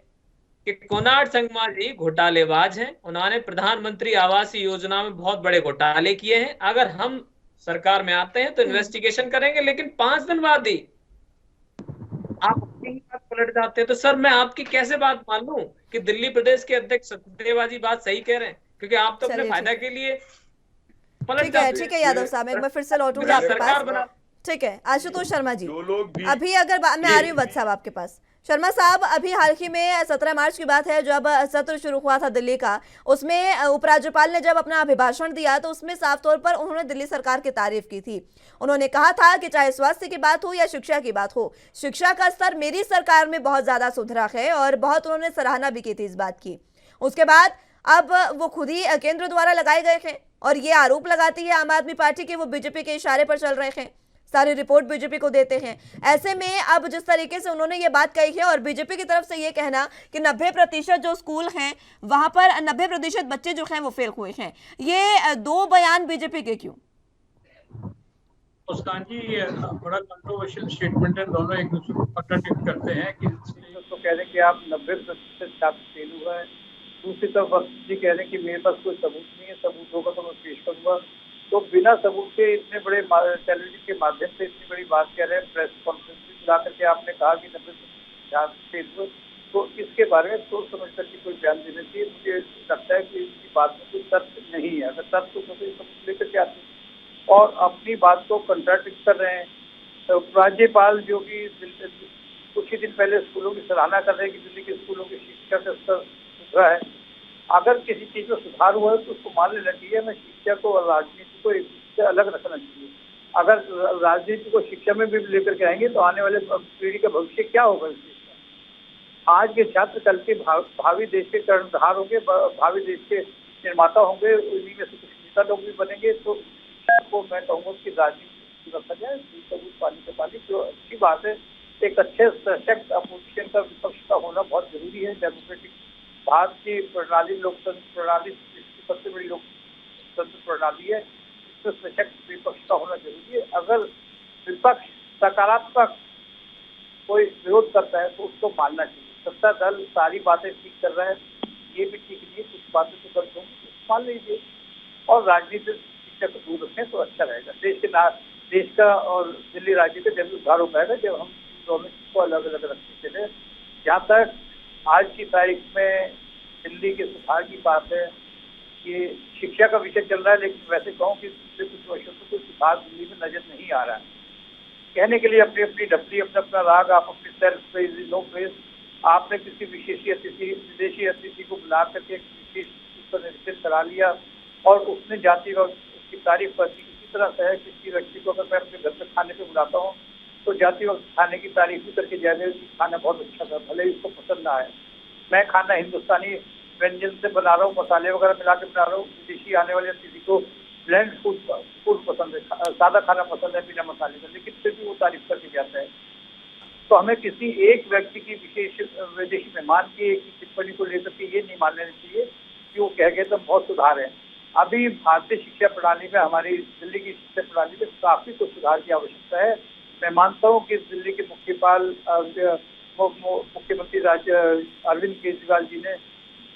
कि कोनार्ड संगमा जी घोटालेबाज हैं, उन्होंने प्रधानमंत्री आवास योजना में बहुत बड़े घोटाले किए हैं, अगर हम सरकार में आते हैं तो इन्वेस्टिगेशन करेंगे। लेकिन 5 दिन बाद ही आप अपनी बात पलट जाते हैं। तो सर मैं आपकी कैसे बात मान लूं कि दिल्ली प्रदेश के अध्यक्ष सत्यदेवा जी बात सही कह रहे हैं? क्योंकि आप तो अपने फायदा के लिए पलट जाते हैं। ठीक है यादव साहब, एक बार फिर से लौटूंगी आपके पास। ठीक है आशुतोष शर्मा जी, अभी अगर मैं आ रही हूँ वत्स साहब आपके पास। शर्मा साहब, अभी हाल ही में 17 मार्च की बात है, जब सत्र शुरू हुआ था दिल्ली का, उसमें उपराज्यपाल ने जब अपना अभिभाषण दिया तो उसमें साफ तौर पर उन्होंने दिल्ली सरकार की तारीफ की थी। उन्होंने कहा था कि चाहे स्वास्थ्य की बात हो या शिक्षा की बात हो, शिक्षा का स्तर मेरी सरकार में बहुत ज्यादा सुधरा है, और बहुत उन्होंने सराहना भी की थी इस बात की। उसके बाद अब वो खुद ही केंद्र द्वारा लगाए गए हैं और ये आरोप लगाती है आम आदमी पार्टी के वो बीजेपी के इशारे पर चल रहे हैं, सारी रिपोर्ट बीजेपी को देते हैं। ऐसे में अब जिस तरीके से उन्होंने ये बात कही है और बीजेपी की तरफ से ये कहना कि 90% जो स्कूल हैं वहां पर 90% बच्चे जो हैं वो फेल हुए हैं, ये 2 बयान बीजेपी के क्यों? मुस्कान जी, ये बड़ा कंट्रोवर्शियल स्टेटमेंट है, दोनों एक दूसरे को कॉन्ट्राडिक्ट करते हैं कि तो कह रहे हैं कि आप 90% छात्र फेल हुआ है, दूसरी तरफ वक्त जी कह रहे हैं कि मेरे पास कोई सबूत नहीं है, सबूत होगा तो मैं पेश करूंगा। तो बिना सबूत के इतने बड़े टेलीविजन के माध्यम से इतनी बड़ी बात कह रहे हैं, प्रेस कॉन्फ्रेंस में बुला करके आपने कहा कि 90% छात्र फेल हुए, तो इसके बारे में सोच समझ करके कोई बयान देना चाहिए। मुझे लगता है कि इसकी बात में कोई तर्क नहीं है, अगर तर्क तो सबूत लेकर के आते और अपनी बात को कंट्राडिक्ट कर रहे हैं। तो राज्यपाल जो कि कुछ ही दिन पहले स्कूलों की सराहना कर रहे हैं कि दिल्ली के स्कूलों की शिक्षा का स्तर सुधरा है। अगर किसी चीज में सुधार हुआ है तो उसको मान लेना चाहिए, हमें शिक्षा को और राजनीति को एक से अलग रखना चाहिए। अगर राजनीति को शिक्षा में भी लेकर के आएंगे तो आने वाले पीढ़ी का भविष्य क्या होगा इस देश का? आज के छात्र कल के भावी देश के कर्णधार होंगे, भावी देश के निर्माता होंगे, उन्हीं में से कुछ नेता लोग भी बनेंगे। तो को मैं कहूँगा कि राजनीति रखा जाए, सबूत पानी के पानी, जो अच्छी बात है। एक अच्छे सशक्त अपोजिशन का, विपक्ष का होना बहुत जरूरी है। डेमोक्रेटिक भारत की प्रणाली, लोकतंत्र प्रणाली सबसे बड़ी लोकतंत्र प्रणाली है। उसमें सशक्त विपक्ष का होना जरूरी है। अगर विपक्ष सकारात्मक कोई विरोध करता है तो उसको मानना चाहिए। सत्ता दल सारी बातें ठीक कर रहा है, ये भी ठीक नहीं है, कुछ बातें तो गलत होंगी, मान लीजिए, और राजनीति शिक्षा को दूर रखें तो अच्छा रहेगा। देश का और दिल्ली राज्य का जब उद्धार हो पाएगा जब हम दोनों को अलग अलग रखते चले। जहाँ तक आज की तारीख में दिल्ली के सुधार की बात है, ये शिक्षा का विषय चल रहा है, लेकिन वैसे कहूँ कि पिछले कुछ वर्षों से कोई सुधार दिल्ली में नजर नहीं आ रहा है। कहने के लिए अपनी अपनी डपली, अपना अपना राग, आप अपनी सेल्फ प्रेज, नो प्रेज। आपने किसी विशेषी अतिथि, विदेशी अतिथि को बुला करके विशेष पर निरीक्षण करा लिया और उसने जाति व उसकी तारीफ कर दी। इसी तरह से है किसी व्यक्ति को अगर मैं अपने घर पे खाने पे बुलाता हूँ तो जाति व खाने की तारीफ भी करके जाएगा कि खाना बहुत अच्छा था, भले ही उसको पसंद ना आए। मैं खाना हिंदुस्तानी व्यंजन से बना रहा हूँ, मसाले वगैरह मिला के बना रहा हूँ, विदेशी आने वाले अतिथि को ब्लेंड फूड पसंद है, सादा खाना पसंद है बिना मसाले का, लेकिन फिर भी वो तारीफ करके जाता है। तो हमें किसी एक व्यक्ति की विशेष विदेशी मेहमान की एक टिप्पणी को लेकर के ये नहीं मान लेना चाहिए कि वो कह गए तो बहुत सुधार है। अभी भारतीय शिक्षा प्रणाली में, हमारी दिल्ली की शिक्षा प्रणाली में काफी कुछ सुधार की आवश्यकता है। मैं मानता हूँ कि दिल्ली के मुख्यमंत्री अरविंद केजरीवाल जी ने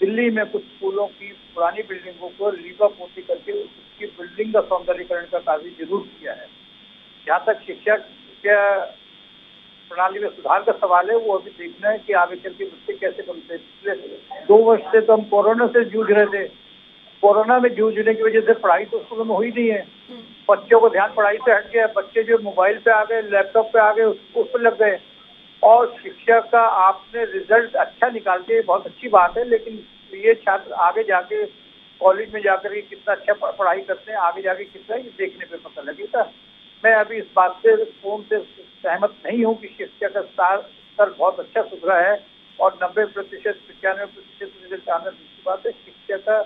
दिल्ली में कुछ स्कूलों की पुरानी बिल्डिंगों को लीपा पोती करके उसकी बिल्डिंग का सौंदर्यीकरण का कार्य जरूर किया है। जहाँ तक शिक्षा प्रणाली में सुधार का सवाल है, वो अभी देखना है कि आगे चल के बच्चे कैसे बनते हैं। पिछले 2 वर्ष से तो हम कोरोना से जूझ रहे थे। कोरोना में जूझने की वजह से पढ़ाई तो स्कूलों में हुई नहीं है, बच्चों को ध्यान पढ़ाई से हट गया, बच्चे जो मोबाइल पे आ गए, लैपटॉप पे आ गए, उस पर लग गए। और शिक्षा का आपने रिजल्ट अच्छा निकाल के बहुत अच्छी बात है, लेकिन ये छात्र आगे जाके कॉलेज में जाकर के कितना अच्छा पढ़ाई करते हैं, आगे जाके कितना ये देखने पे पता लगेगा। मैं अभी इस बात से पूर्ण से सहमत नहीं हूँ कि शिक्षा का स्तर बहुत अच्छा सुधरा है और 90%, 95% रिजल्ट आना दूसरी बात है। शिक्षा का,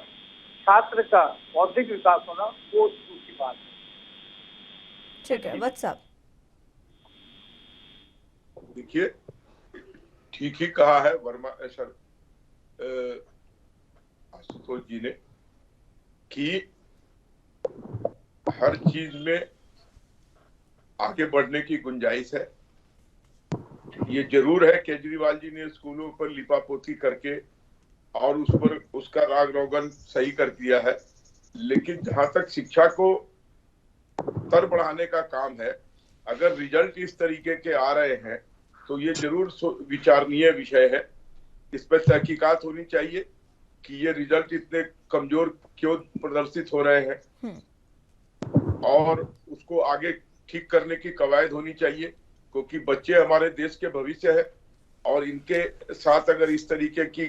छात्र का बौद्धिक विकास होना वो दूसरी बात है। ठीक है, वत्स साहब। देखिए, ठीक ही कहा है वर्मा सर आशुतोष जी ने कि हर चीज में आगे बढ़ने की गुंजाइश है। ये जरूर है केजरीवाल जी ने स्कूलों पर लिपापोती करके और उस पर उसका राग रोगन सही कर दिया है, लेकिन जहां तक शिक्षा को स्तर बढ़ाने का काम है, अगर रिजल्ट इस तरीके के आ रहे हैं तो ये जरूर विचारणीय विषय है। इस पर तहकीकात होनी चाहिए कि ये रिजल्ट इतने कमजोर क्यों प्रदर्शित हो रहे हैं और उसको आगे ठीक करने की कवायद होनी चाहिए, क्योंकि बच्चे हमारे देश के भविष्य है और इनके साथ अगर इस तरीके की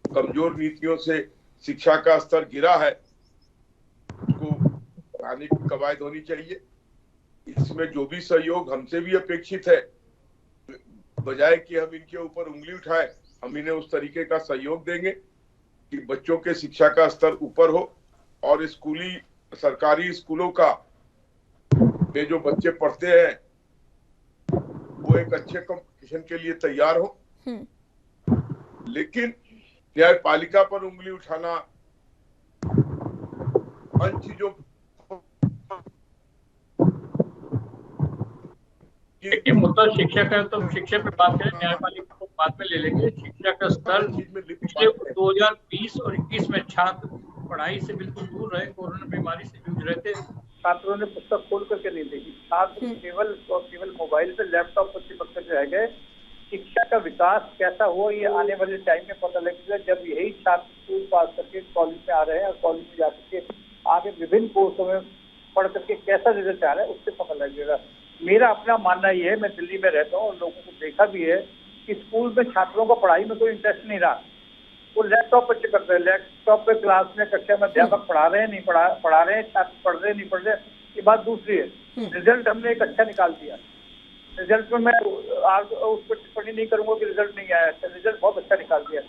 कमजोर नीतियों से शिक्षा का स्तर गिरा है, उसको बढ़ाने की कवायद होनी चाहिए। इसमें जो भी सहयोग हमसे भी अपेक्षित है, बजाय कि हम इनके ऊपर उंगली उठाएं, हम इन्हें उस तरीके का सहयोग देंगे कि बच्चों के शिक्षा का स्तर ऊपर हो और स्कूली सरकारी स्कूलों का में जो बच्चे पढ़ते हैं वो एक अच्छे कंपटीशन के लिए तैयार हो। लेकिन न्यायपालिका पर उंगली उठाना, अन्य चीजों ये मुद्दा शिक्षा का, तो शिक्षा पे बात करें, न्यायपालिका को बाद में ले लेंगे। शिक्षा का स्तर 2020 और 21 में छात्र पढ़ाई से बिल्कुल दूर रहे, कोरोना बीमारी से जूझ रहे थे। छात्रों ने पुस्तक खोल करके नहीं देखी, छात्र केवल मोबाइल पे, लैपटॉप पर चिपक कर रह गए। शिक्षा का विकास कैसा हुआ ये आने वाले टाइम में पता लगेगा, जब यही छात्र स्कूल पास करके कॉलेज में आ रहे हैं और कॉलेज में जाकर के आगे विभिन्न कोर्सों में पढ़ करके कैसा रिजल्ट आ रहा है उससे पता लगेगा। मेरा अपना मानना ये है, मैं दिल्ली में रहता हूँ और लोगों को देखा भी है कि स्कूल में छात्रों का पढ़ाई में कोई इंटरेस्ट नहीं रहा, वो लैपटॉप पर चिपक रहे, लैपटॉप पे क्लास में कक्षा में अध्यापक पढ़ा रहे हैं, नहीं पढ़ा रहे हैं, छात्र पढ़ रहे नहीं पढ़ रहे, ये बात दूसरी है। रिजल्ट हमने एक अच्छा निकाल दिया, रिजल्ट में मैं उस पर टिप्पणी नहीं करूंगा कि रिजल्ट नहीं आया, रिजल्ट बहुत अच्छा निकाल दिया,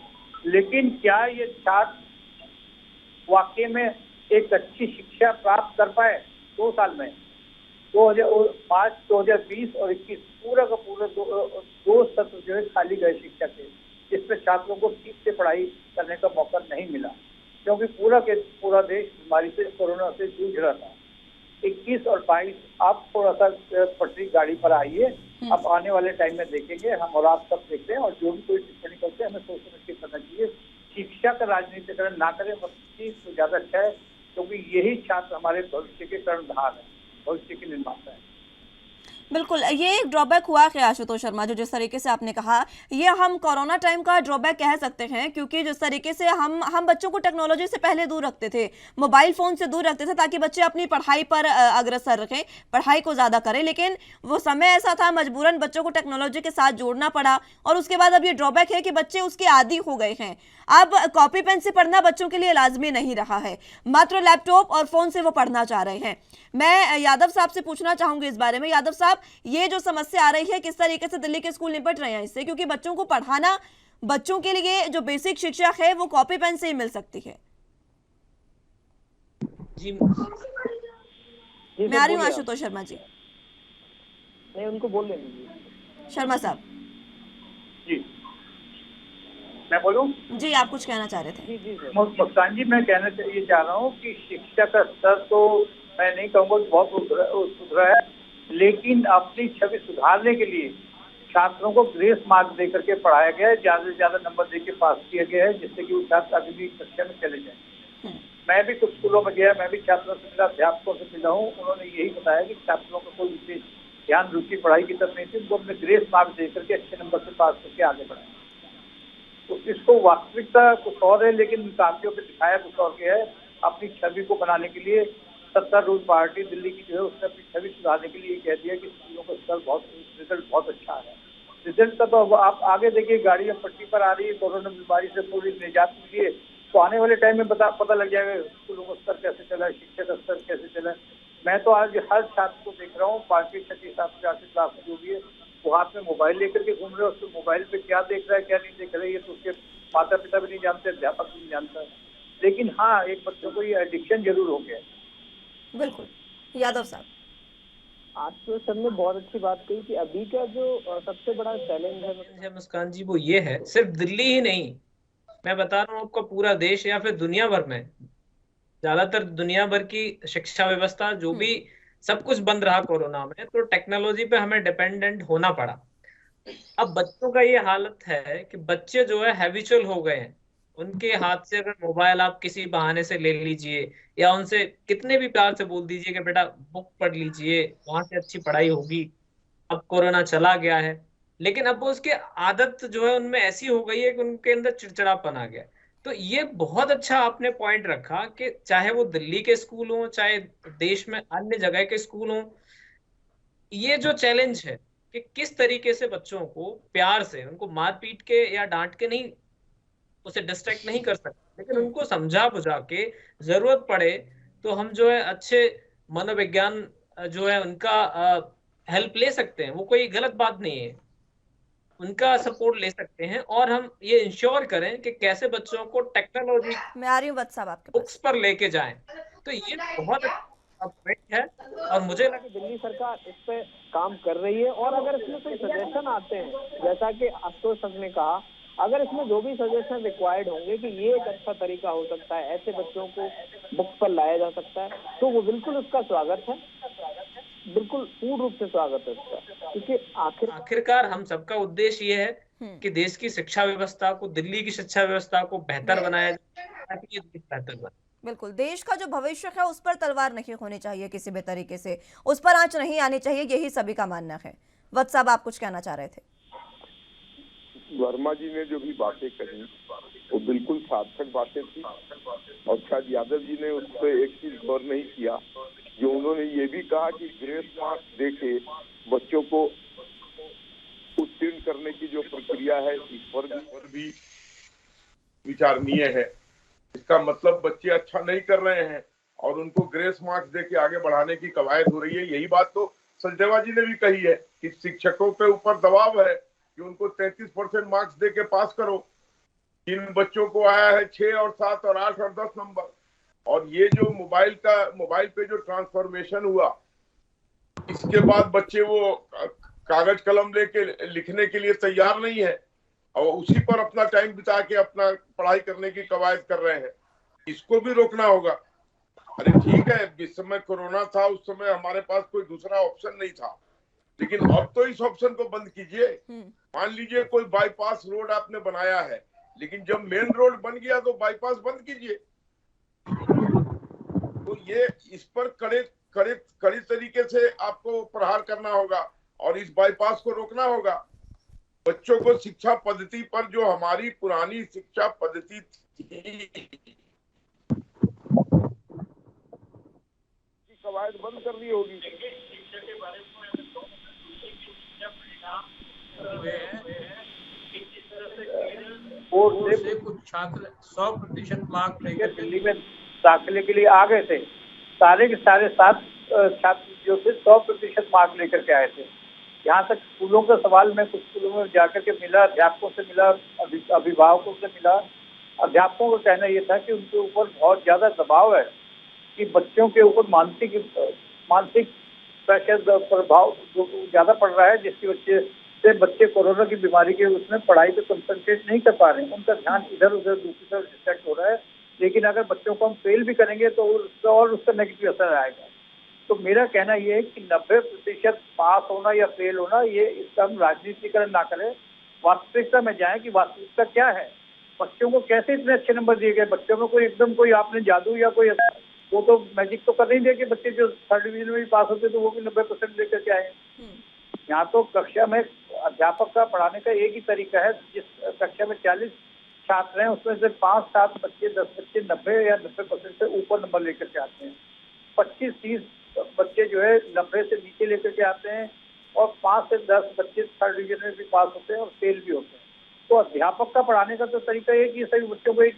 लेकिन क्या ये छात्र वाकई में एक अच्छी शिक्षा प्राप्त कर पाए 2 साल में? 2020 और 21 पूरा का पूरा 2 सत्र जो है खाली गए शिक्षा के, इसमें छात्रों को ठीक से पढ़ाई करने का मौका नहीं मिला, क्योंकि पूरा देश बीमारी से, कोरोना से जूझ रहा था। 21 और 22 आप थोड़ा सा पटरी गाड़ी पर आइए, आप आने वाले टाइम में देखेंगे, हम और आप सब देखते हैं, और जो भी कोई टिप्पणी करते हैं हमें सोच समझ के करना चाहिए। शिक्षा का राजनीतिकरण ना करें, बल्कि तो ज्यादा अच्छा है, क्योंकि यही छात्र हमारे भविष्य के कर्णधार है, भविष्य के निर्माता है। बिल्कुल, ये एक ड्रॉबैक हुआ है आशुतोष शर्मा, जो जिस तरीके से आपने कहा, ये हम कोरोना टाइम का ड्रॉबैक कह सकते हैं, क्योंकि जिस तरीके से हम बच्चों को टेक्नोलॉजी से पहले दूर रखते थे, मोबाइल फ़ोन से दूर रखते थे, ताकि बच्चे अपनी पढ़ाई पर अग्रसर रखें, पढ़ाई को ज़्यादा करें। लेकिन वो समय ऐसा था, मजबूरन बच्चों को टेक्नोलॉजी के साथ जोड़ना पड़ा, और उसके बाद अब ये ड्रॉबैक है कि बच्चे उसके आदी हो गए हैं। अब कॉपी पेन से पढ़ना बच्चों के लिए लाजमी नहीं रहा है, मात्र लैपटॉप और फ़ोन से वो पढ़ना चाह रहे हैं। मैं यादव साहब से पूछना चाहूंगी इस बारे में। यादव साहब, ये जो समस्या आ रही है, किस तरीके से दिल्ली के स्कूल निपट रहे हैं इससे? क्योंकि बच्चों को पढ़ाना, बच्चों के लिए जो बेसिक शिक्षा है वो कॉपी पेन से ही मिल सकती है। जी मैं आ रही हूँ आशुतोष शर्मा जी। नहीं, उनको बोल लेंगे। शर्मा साहब जी, मैं बोलूं? जी, आप कुछ कहना चाह रहे थे? जी जी सर। मुस्कान जी, मैं कहना ये चाह रहा हूँ कि शिक्षा का स्तर तो मैं नहीं कहूँगा कि बहुत सुधरा है, लेकिन अपनी छवि सुधारने के लिए छात्रों को ग्रेस मार्क दे करके पढ़ाया गया है, ज्यादा से ज्यादा नंबर दे के पास किया गया है, जिससे कि वो छात्र अगली कक्षा में चले जाए। मैं भी कुछ स्कूलों में गया, मैं भी छात्रों से मिला, अध्यापकों से मिला हूँ, उन्होंने यही बताया कि छात्रों का कोई विशेष ध्यान रुचि पढ़ाई की तरफ नहीं थी, उनको अपने ग्रेस मार्क दे करके अच्छे नंबर से पास करके आगे बढ़ाया। तो इसको वास्तविकता कुछ और है, लेकिन कागजों पे दिखाया कुछ और के है। अपनी छवि को बनाने के लिए सत्तारूढ़ पार्टी दिल्ली की जो है, उसने अपनी छवि सुधारने के लिए कह दिया कि स्कूलों का स्तर रिजल्ट बहुत अच्छा है। रिजल्ट का तो अब आप आगे देखिए, गाड़ियां पटरी पर आ रही है, कोरोना बीमारी से पूरी निजात मिली है, तो आने वाले टाइम में पता लग जाएगा स्कूलों का स्तर कैसे चला है, शिक्षा का स्तर कैसे चला है। मैं तो आज हर छात्र को देख रहा हूँ, 5वीं 6वीं 7वीं 8वीं क्लास में जो भी है, वो हाथ में मोबाइल लेकर के घूम रहे हैं। उसको मोबाइल पे क्या देख रहा है, क्या नहीं देख रहा है, ये तो उसके माता पिता भी नहीं जानते, अध्यापक भी नहीं जानता। लेकिन हाँ, एक बच्चों को ये एडिक्शन जरूर हो गया है। बिल्कुल। यादव साहब, आज तो सर ने बहुत अच्छी बात कही कि अभी का जो सबसे बड़ा चैलेंज है मुस्कान जी, वो ये है, सिर्फ दिल्ली ही नहीं, मैं बता रहा हूँ आपको, पूरा देश या फिर दुनिया भर में, ज्यादातर दुनिया भर की शिक्षा व्यवस्था जो भी सब कुछ बंद रहा कोरोना में, तो टेक्नोलॉजी पे हमें डिपेंडेंट होना पड़ा। अब बच्चों का ये हालत है कि बच्चे जो है हैबिचुअल हो गए हैं, उनके हाथ से अगर मोबाइल आप किसी बहाने से ले लीजिए, या उनसे कितने भी प्यार से बोल दीजिए कि बेटा बुक पढ़ लीजिए, वहां से अच्छी पढ़ाई होगी, अब कोरोना चला गया है, लेकिन अब वो उसकी आदत जो है उनमें ऐसी हो गई है कि उनके अंदर चिड़चिड़ापन आ गया। तो ये बहुत अच्छा आपने पॉइंट रखा कि चाहे वो दिल्ली के स्कूल हो, चाहे देश में अन्य जगह के स्कूल हो, ये जो चैलेंज है कि किस तरीके से बच्चों को प्यार से, उनको मार पीट के या डांट के नहीं, उसे डिस्ट्रैक्ट नहीं कर सकते, लेकिन उनको समझा बुझा के जरूरत पड़े तो हम जो है अच्छे मनोविज्ञान जो है उनका हेल्प ले सकते हैं। वो कोई गलत बात नहीं है, उनका सपोर्ट ले सकते हैं, और हम ये इंश्योर करें कि कैसे बच्चों को टेक्नोलॉजी मैं आ रही हूँ वत्स साहब आपके पास। बुक्स पर लेके जाएं। तो ये बहुत है, और मुझे लगा दिल्ली सरकार इस पे काम कर रही है। और अगर इसमें कोई सजेशन आते हैं, जैसा कि आशुतोष सर ने कहा, अगर इसमें जो भी सजेशन रिक्वायर्ड होंगे कि ये एक अच्छा तरीका हो सकता है, ऐसे बच्चों को बुक्स पर लाया जा सकता है, तो वो बिल्कुल उसका स्वागत है, बिल्कुल पूर्ण रूप से स्वागत है उसका। क्योंकि आखिरकार हम सबका उद्देश्य ये है कि देश की शिक्षा व्यवस्था को, दिल्ली की शिक्षा व्यवस्था को बेहतर बनाया जाए, ताकि ये देश बेहतर बने। बिल्कुल, देश का जो भविष्य है उस पर तलवार नहीं होनी चाहिए किसी भी तरीके से, उस पर आंच नहीं आनी चाहिए, यही सभी का मानना है। वत्स साहब, आप कुछ कहना चाह रहे थे? वर्मा जी ने जो भी बातें कही वो बिल्कुल सार्थक बातें थी, और शायद यादव जी ने उस पर एक चीज गौर नहीं किया, जो उन्होंने ये भी कहा कि ग्रेस मार्क्स देके बच्चों को उत्तीर्ण करने की जो प्रक्रिया है, इस पर भी विचारणीय है। इसका मतलब बच्चे अच्छा नहीं कर रहे हैं और उनको ग्रेस मार्क्स देके आगे बढ़ाने की कवायद हो रही है। यही बात तो सचदेवा जी ने भी कही है कि शिक्षकों के ऊपर दबाव है कि उनको 33% मार्क्स देके पास करो। जिन बच्चों को आया है 6 और 7 और 8 और 10 नंबर, और ये जो मोबाइल पे जो ट्रांसफॉर्मेशन हुआ, इसके बाद बच्चे वो कागज कलम लेके लिखने के लिए तैयार नहीं है और उसी पर अपना टाइम बिता के अपना पढ़ाई करने की कवायद कर रहे हैं। इसको भी रोकना होगा। अरे ठीक है, जिस समय कोरोना था उस समय हमारे पास कोई दूसरा ऑप्शन नहीं था, लेकिन अब तो इस ऑप्शन को बंद कीजिए। मान लीजिए कोई बाईपास रोड आपने बनाया है, लेकिन जब मेन रोड बन गया तो बाईपास बंद कीजिए। तो ये इस पर कड़े तरीके से आपको प्रहार करना होगा और इस बाईपास को रोकना होगा। बच्चों को शिक्षा पद्धति पर, जो हमारी पुरानी शिक्षा पद्धति थी, कवायद बंद करनी होगी। बोर्ड से कुछ छात्र 100% मार्क लेकर दिल्ली में दाखिले के लिए आ गए थे, सारे के सारे 7 छात्र जो थे 100% मार्क लेकर के आए थे। यहाँ तक स्कूलों का सवाल, मैं कुछ स्कूलों में जाकर के मिला, अध्यापकों से मिला, अभिभावकों से मिला। अध्यापकों का कहना यह था कि उनके ऊपर बहुत ज्यादा दबाव है, कि बच्चों के ऊपर मानसिक प्रेशर प्रभाव ज्यादा पड़ रहा है, जिसकी वजह से बच्चे कोरोना की बीमारी के उसमें पढ़ाई पे कंसंट्रेट नहीं कर पा रहे हैं, उनका ध्यान इधर उधर दूसरी तरफ डिस्ट्रैक्ट हो रहा है। लेकिन अगर बच्चों को हम फेल भी करेंगे तो उसका नेगेटिव असर आएगा। तो मेरा कहना यह है कि 90% पास होना या फेल होना, ये इसका हम राजनीतिकरण ना करें, वास्तविकता में जाए कि वास्तविकता क्या है, बच्चों को कैसे इतने अच्छे नंबर दिए गए। बच्चों में कोई आपने जादू या कोई वो तो मैजिक तो कर नहीं दिया कि बच्चे जो 3rd डिवीजन में भी पास होते तो वो भी 90% लेकर के आए। यहाँ तो कक्षा में अध्यापक का पढ़ाने का एक ही तरीका है, जिस कक्षा में 40 छात्र हैं उसमें से 5-7 बच्चे 10 बच्चे 90 या 90% से ऊपर नंबर लेकर के आते हैं, 25-30 बच्चे जो है 90 से नीचे लेकर के आते हैं, और 5 से 10 बच्चे 3rd डिवीजन में भी पास होते हैं और फेल भी होते हैं। तो अध्यापक का पढ़ाने का तो तरीका एक ही, सभी बच्चों को एक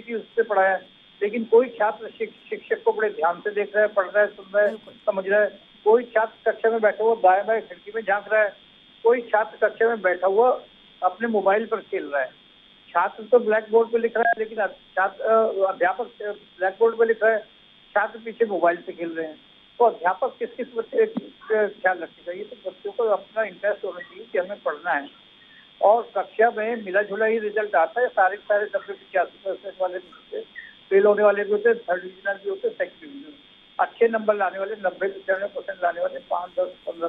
ही उससे पढ़ाया, लेकिन कोई छात्र शिक्षक को बड़े ध्यान से देख रहा है, पढ़ रहा है, सुन रहा है, समझ रहा है। कोई छात्र कक्षा में बैठा हुआ दाएं बाएं खिड़की में झांक रहा है, कोई छात्र कक्षा में बैठा हुआ अपने मोबाइल पर खेल रहा है। छात्र तो ब्लैक बोर्ड पे लिख रहा है, लेकिन अध्यापक ब्लैक बोर्ड पे लिख रहा है, छात्र पीछे मोबाइल से खेल रहे हैं। तो अध्यापक किस बच्चे का ख्याल रखेगा? ये तो बच्चों को अपना इंटरेस्ट होना चाहिए कि हमें पढ़ना है, और कक्षा में मिला जुला ही रिजल्ट आता है। सारे 90-85% वाले फेल होने वाले भी होते हैं, 3rd डिवीजन भी होते हैं, 2nd डिवीजन। अच्छे नंबर लाने वाले 90-95% लाने वाले 5-10-15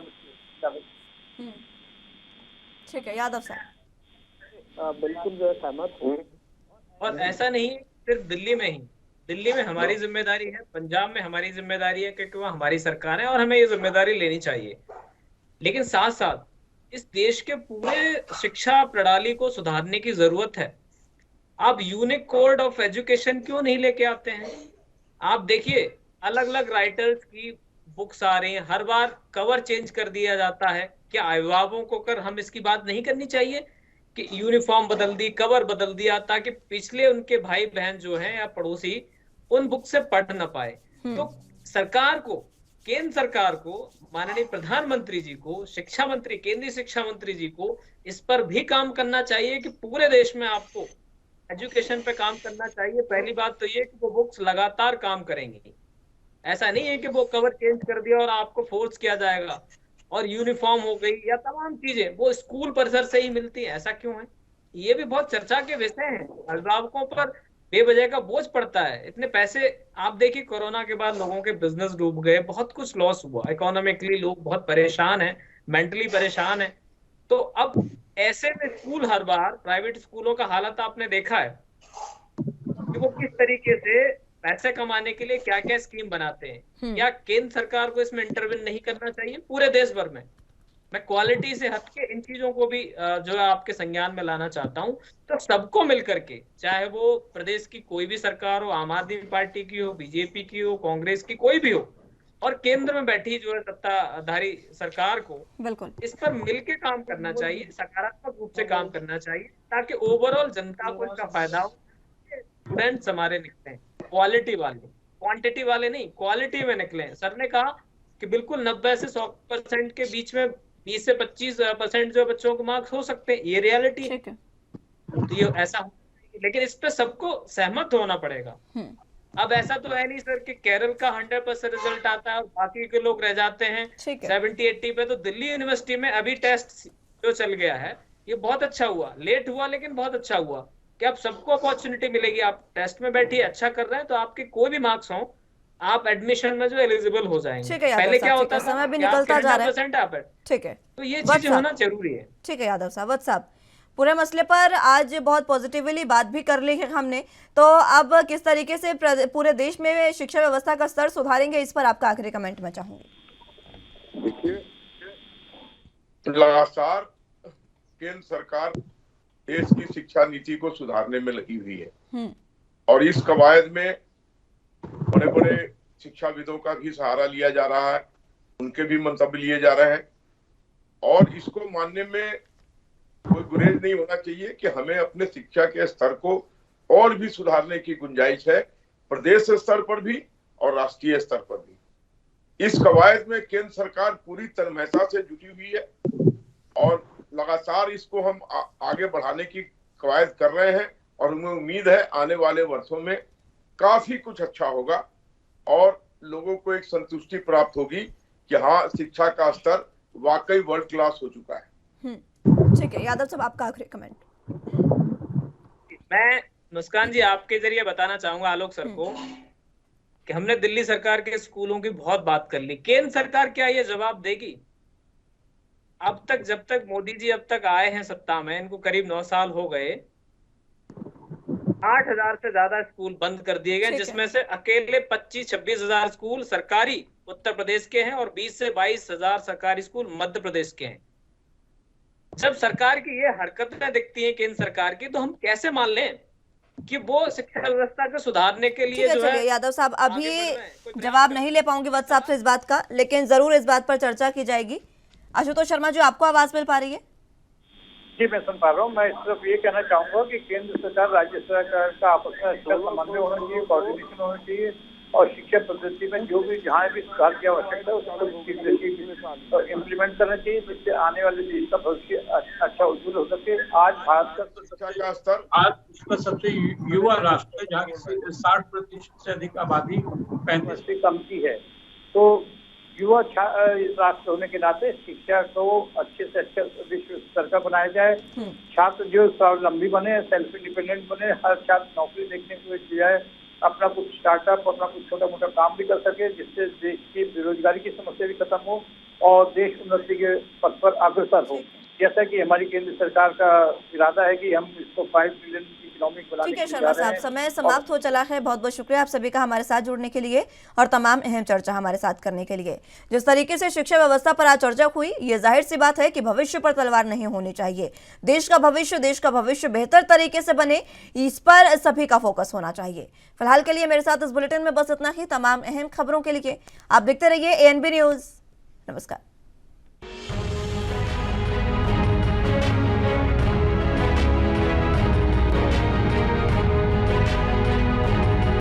बच्चे। ठीक है, यादव साहब। बिल्कुल जो सहमत हूँ। और ऐसा नहीं सिर्फ दिल्ली में ही, दिल्ली में हमारी जिम्मेदारी है, पंजाब में हमारी जिम्मेदारी है, क्योंकि वह हमारी सरकार है और हमें ये जिम्मेदारी लेनी चाहिए। लेकिन साथ साथ इस देश के पूरे शिक्षा प्रणाली को सुधारने की जरूरत है। आप यूनिक कोड ऑफ एजुकेशन क्यों नहीं लेके आते हैं? आप देखिए, अलग अलग राइटर्स की बुक्स आ रही हैं, हर बार कवर चेंज कर दिया जाता है। क्या अभिभावकों को कर हम इसकी बात नहीं करनी चाहिए कि यूनिफॉर्म बदल दी, कवर बदल दिया, ताकि पिछले उनके भाई बहन जो हैं या पड़ोसी उन बुक से पढ़ ना पाए? तो सरकार को, केंद्र सरकार को, माननीय प्रधानमंत्री जी को, शिक्षा मंत्री, केंद्रीय शिक्षा मंत्री जी को इस पर भी काम करना चाहिए कि पूरे देश में आपको एजुकेशन पे काम करना चाहिए। पहली बात तो ये कि वो बुक्स लगातार काम करेंगी, ऐसा नहीं है कि वो कवर चेंज कर दिया और आपको फोर्स किया जाएगा। और यूनिफॉर्म हो गई या तमाम चीजें वो स्कूल परिसर से ही मिलती है, ऐसा क्यों है? ये भी बहुत चर्चा के विषय हैं। अभिभावकों पर बेवजह का बोझ पड़ता है, इतने पैसे। आप देखिए, कोरोना के बाद लोगों के बिजनेस डूब गए, बहुत कुछ लॉस हुआ, इकोनॉमिकली लोग बहुत परेशान हैं, मेंटली परेशान है। तो अब ऐसे में स्कूल, हर बार प्राइवेट स्कूलों का हालत आपने देखा है कि वो किस तरीके से पैसे कमाने के लिए क्या क्या स्कीम बनाते हैं। क्या केंद्र सरकार को इसमें इंटरवेन नहीं करना चाहिए पूरे देश भर में? मैं क्वालिटी से हटके इन चीजों को भी जो है आपके संज्ञान में लाना चाहता हूं। तो सबको मिलकर के, चाहे वो प्रदेश की कोई भी सरकार हो, आम आदमी पार्टी की हो, बीजेपी की हो, कांग्रेस की, कोई भी हो, और केंद्र में बैठी जो है सत्ताधारी सरकार को बिल्कुल इस पर मिलकर काम करना चाहिए, सकारात्मक रूप से काम करना चाहिए, ताकि ओवरऑल जनता को इसका फायदा हो। स्टूडेंट्स हमारे निकले क्वालिटी वाले, क्वांटिटी वाले नहीं, क्वालिटी में निकले। सर ने कहा कि बिल्कुल 90 से 100% के बीच में 20 से 25% जो बच्चों को मार्क्स हो सकते हैं, ये रियलिटी है। तो ये ऐसा, लेकिन इस पे सबको सहमत होना पड़ेगा। अब ऐसा तो है नहीं सर कि केरल का 100% रिजल्ट आता है और बाकी के लोग रह जाते हैं 70-80 पे। तो दिल्ली यूनिवर्सिटी में अभी टेस्ट जो चल गया है, ये बहुत अच्छा हुआ, लेट हुआ लेकिन बहुत अच्छा हुआ कि अब सबको अपॉर्चुनिटी मिलेगी। आप टेस्ट में बैठिए, अच्छा कर रहे हैं तो आपके कोई भी मार्क्स हो, आप एडमिशन में जो एलिजिबल हो जाएंगे। ठीक है यादव पहले साहब, क्या ठीक होता है, था समय भी कि आप निकलता जा रहा है। 70% आप है। ठीक है, तो ये वत्स चीजें साहब। होना जरूरी है। ठीक है यादव साहब, वत्स साहब, पूरे मसले पर आज बहुत पॉजिटिवली बात भी कर ली है हमने, तो अब किस तरीके से पूरे देश में शिक्षा व्यवस्था का स्तर सुधारेंगे, इस पर आपका आखिरी कमेंट मैं चाहूंगी। देखिए, लगातार केंद्र सरकार देश की शिक्षा नीति को सुधारने में लगी हुई है और इस कवायद में बड़े बड़े शिक्षाविदों का भी सहारा लिया जा रहा है, उनके भी मंतव्य लिए जा रहे हैं और इसको मानने में कोई गुरेज नहीं होना चाहिए कि हमें अपने शिक्षा के स्तर को और भी सुधारने की गुंजाइश है, प्रदेश स्तर पर भी और राष्ट्रीय स्तर पर भी। इस कवायद में केंद्र सरकार पूरी तन्मयता से जुटी हुई है और लगातार इसको हम आगे बढ़ाने की कवायद कर रहे हैं और हमें उम्मीद है आने वाले वर्षों में काफी कुछ अच्छा होगा और लोगों को एक संतुष्टि प्राप्त होगी कि हाँ, शिक्षा का स्तर वाकई वर्ल्ड क्लास हो चुका है। ठीक है यादव साहब, आपका आखिरी कमेंट। मैं मुस्कान जी आपके जरिए बताना चाहूंगा आलोक सर को कि हमने दिल्ली सरकार के स्कूलों की बहुत बात कर ली। केंद्र सरकार क्या ये जवाब देगी? अब तक, जब तक मोदी जी अब तक आए हैं सत्ता में, इनको करीब 9 साल हो गए, 8,000 से ज्यादा स्कूल बंद कर दिए गए, जिसमें से अकेले 25-26 हजार स्कूल सरकारी उत्तर प्रदेश के हैं और 20 से 22 हजार सरकारी स्कूल मध्य प्रदेश के हैं। जब सरकार की ये हरकतें दिखती हैं केंद्र सरकार की, तो हम कैसे मान लें कि वो शिक्षा व्यवस्था को सुधारने के लिए जो है। यादव साहब, अभी जवाब नहीं ले पाऊंगी वत्स साहब से इस बात का, लेकिन जरूर इस बात पर चर्चा की जाएगी। आशुतोष शर्मा जी, आपको आवाज मिल पा रही है? जी, मैं सुन पा रहा हूँ। मैं सिर्फ ये कहना चाहूंगा कि केंद्र सरकार राज्य सरकार का आपस में अच्छा समन्वय होना चाहिए, कोऑर्डिनेशन होना चाहिए और शिक्षा पद्धति में जो भी जहाँ भी सुधार की आवश्यकता है उसको इम्प्लीमेंट करना चाहिए, जिससे आने वाले देश का भविष्य अच्छा उज्जवल हो सके। आज भारत का शिक्षा का स्तर आज उसका सबसे युवा राष्ट्र है, जहाँ 60% से अधिक आबादी 35 से कम की है। तो युवा राष्ट्र होने के नाते शिक्षा को अच्छे से अच्छा विश्व स्तर का बनाया जाए। छात्र जो स्वावलंबी बने, सेल्फ इंडिपेंडेंट बने, हर छात्र नौकरी देखने के बजाय अपना कुछ स्टार्टअप, अपना कुछ छोटा मोटा काम भी कर सके, जिससे देश की बेरोजगारी की समस्या भी खत्म हो और देश उन्नति के पथ पर अग्रसर हो। जैसा कि हमारी केंद्र सरकार का इरादा है कि हम इसको 5 ट्रिलियन की इकोनॉमिक बनाने ठीक है शर्मा साहब, समय समाप्त हो चला है। बहुत बहुत शुक्रिया आप सभी का हमारे साथ जुड़ने के लिए और तमाम अहम चर्चा हमारे साथ करने के लिए। जिस तरीके से शिक्षा व्यवस्था पर आज चर्चा हुई, ये जाहिर सी बात है कि भविष्य पर तलवार नहीं होनी चाहिए। देश का भविष्य बेहतर तरीके से बने, इस पर सभी का फोकस होना चाहिए। फिलहाल के लिए मेरे साथ इस बुलेटिन में बस इतना ही। तमाम अहम खबरों के लिए आप देखते रहिए ANB न्यूज। नमस्कार।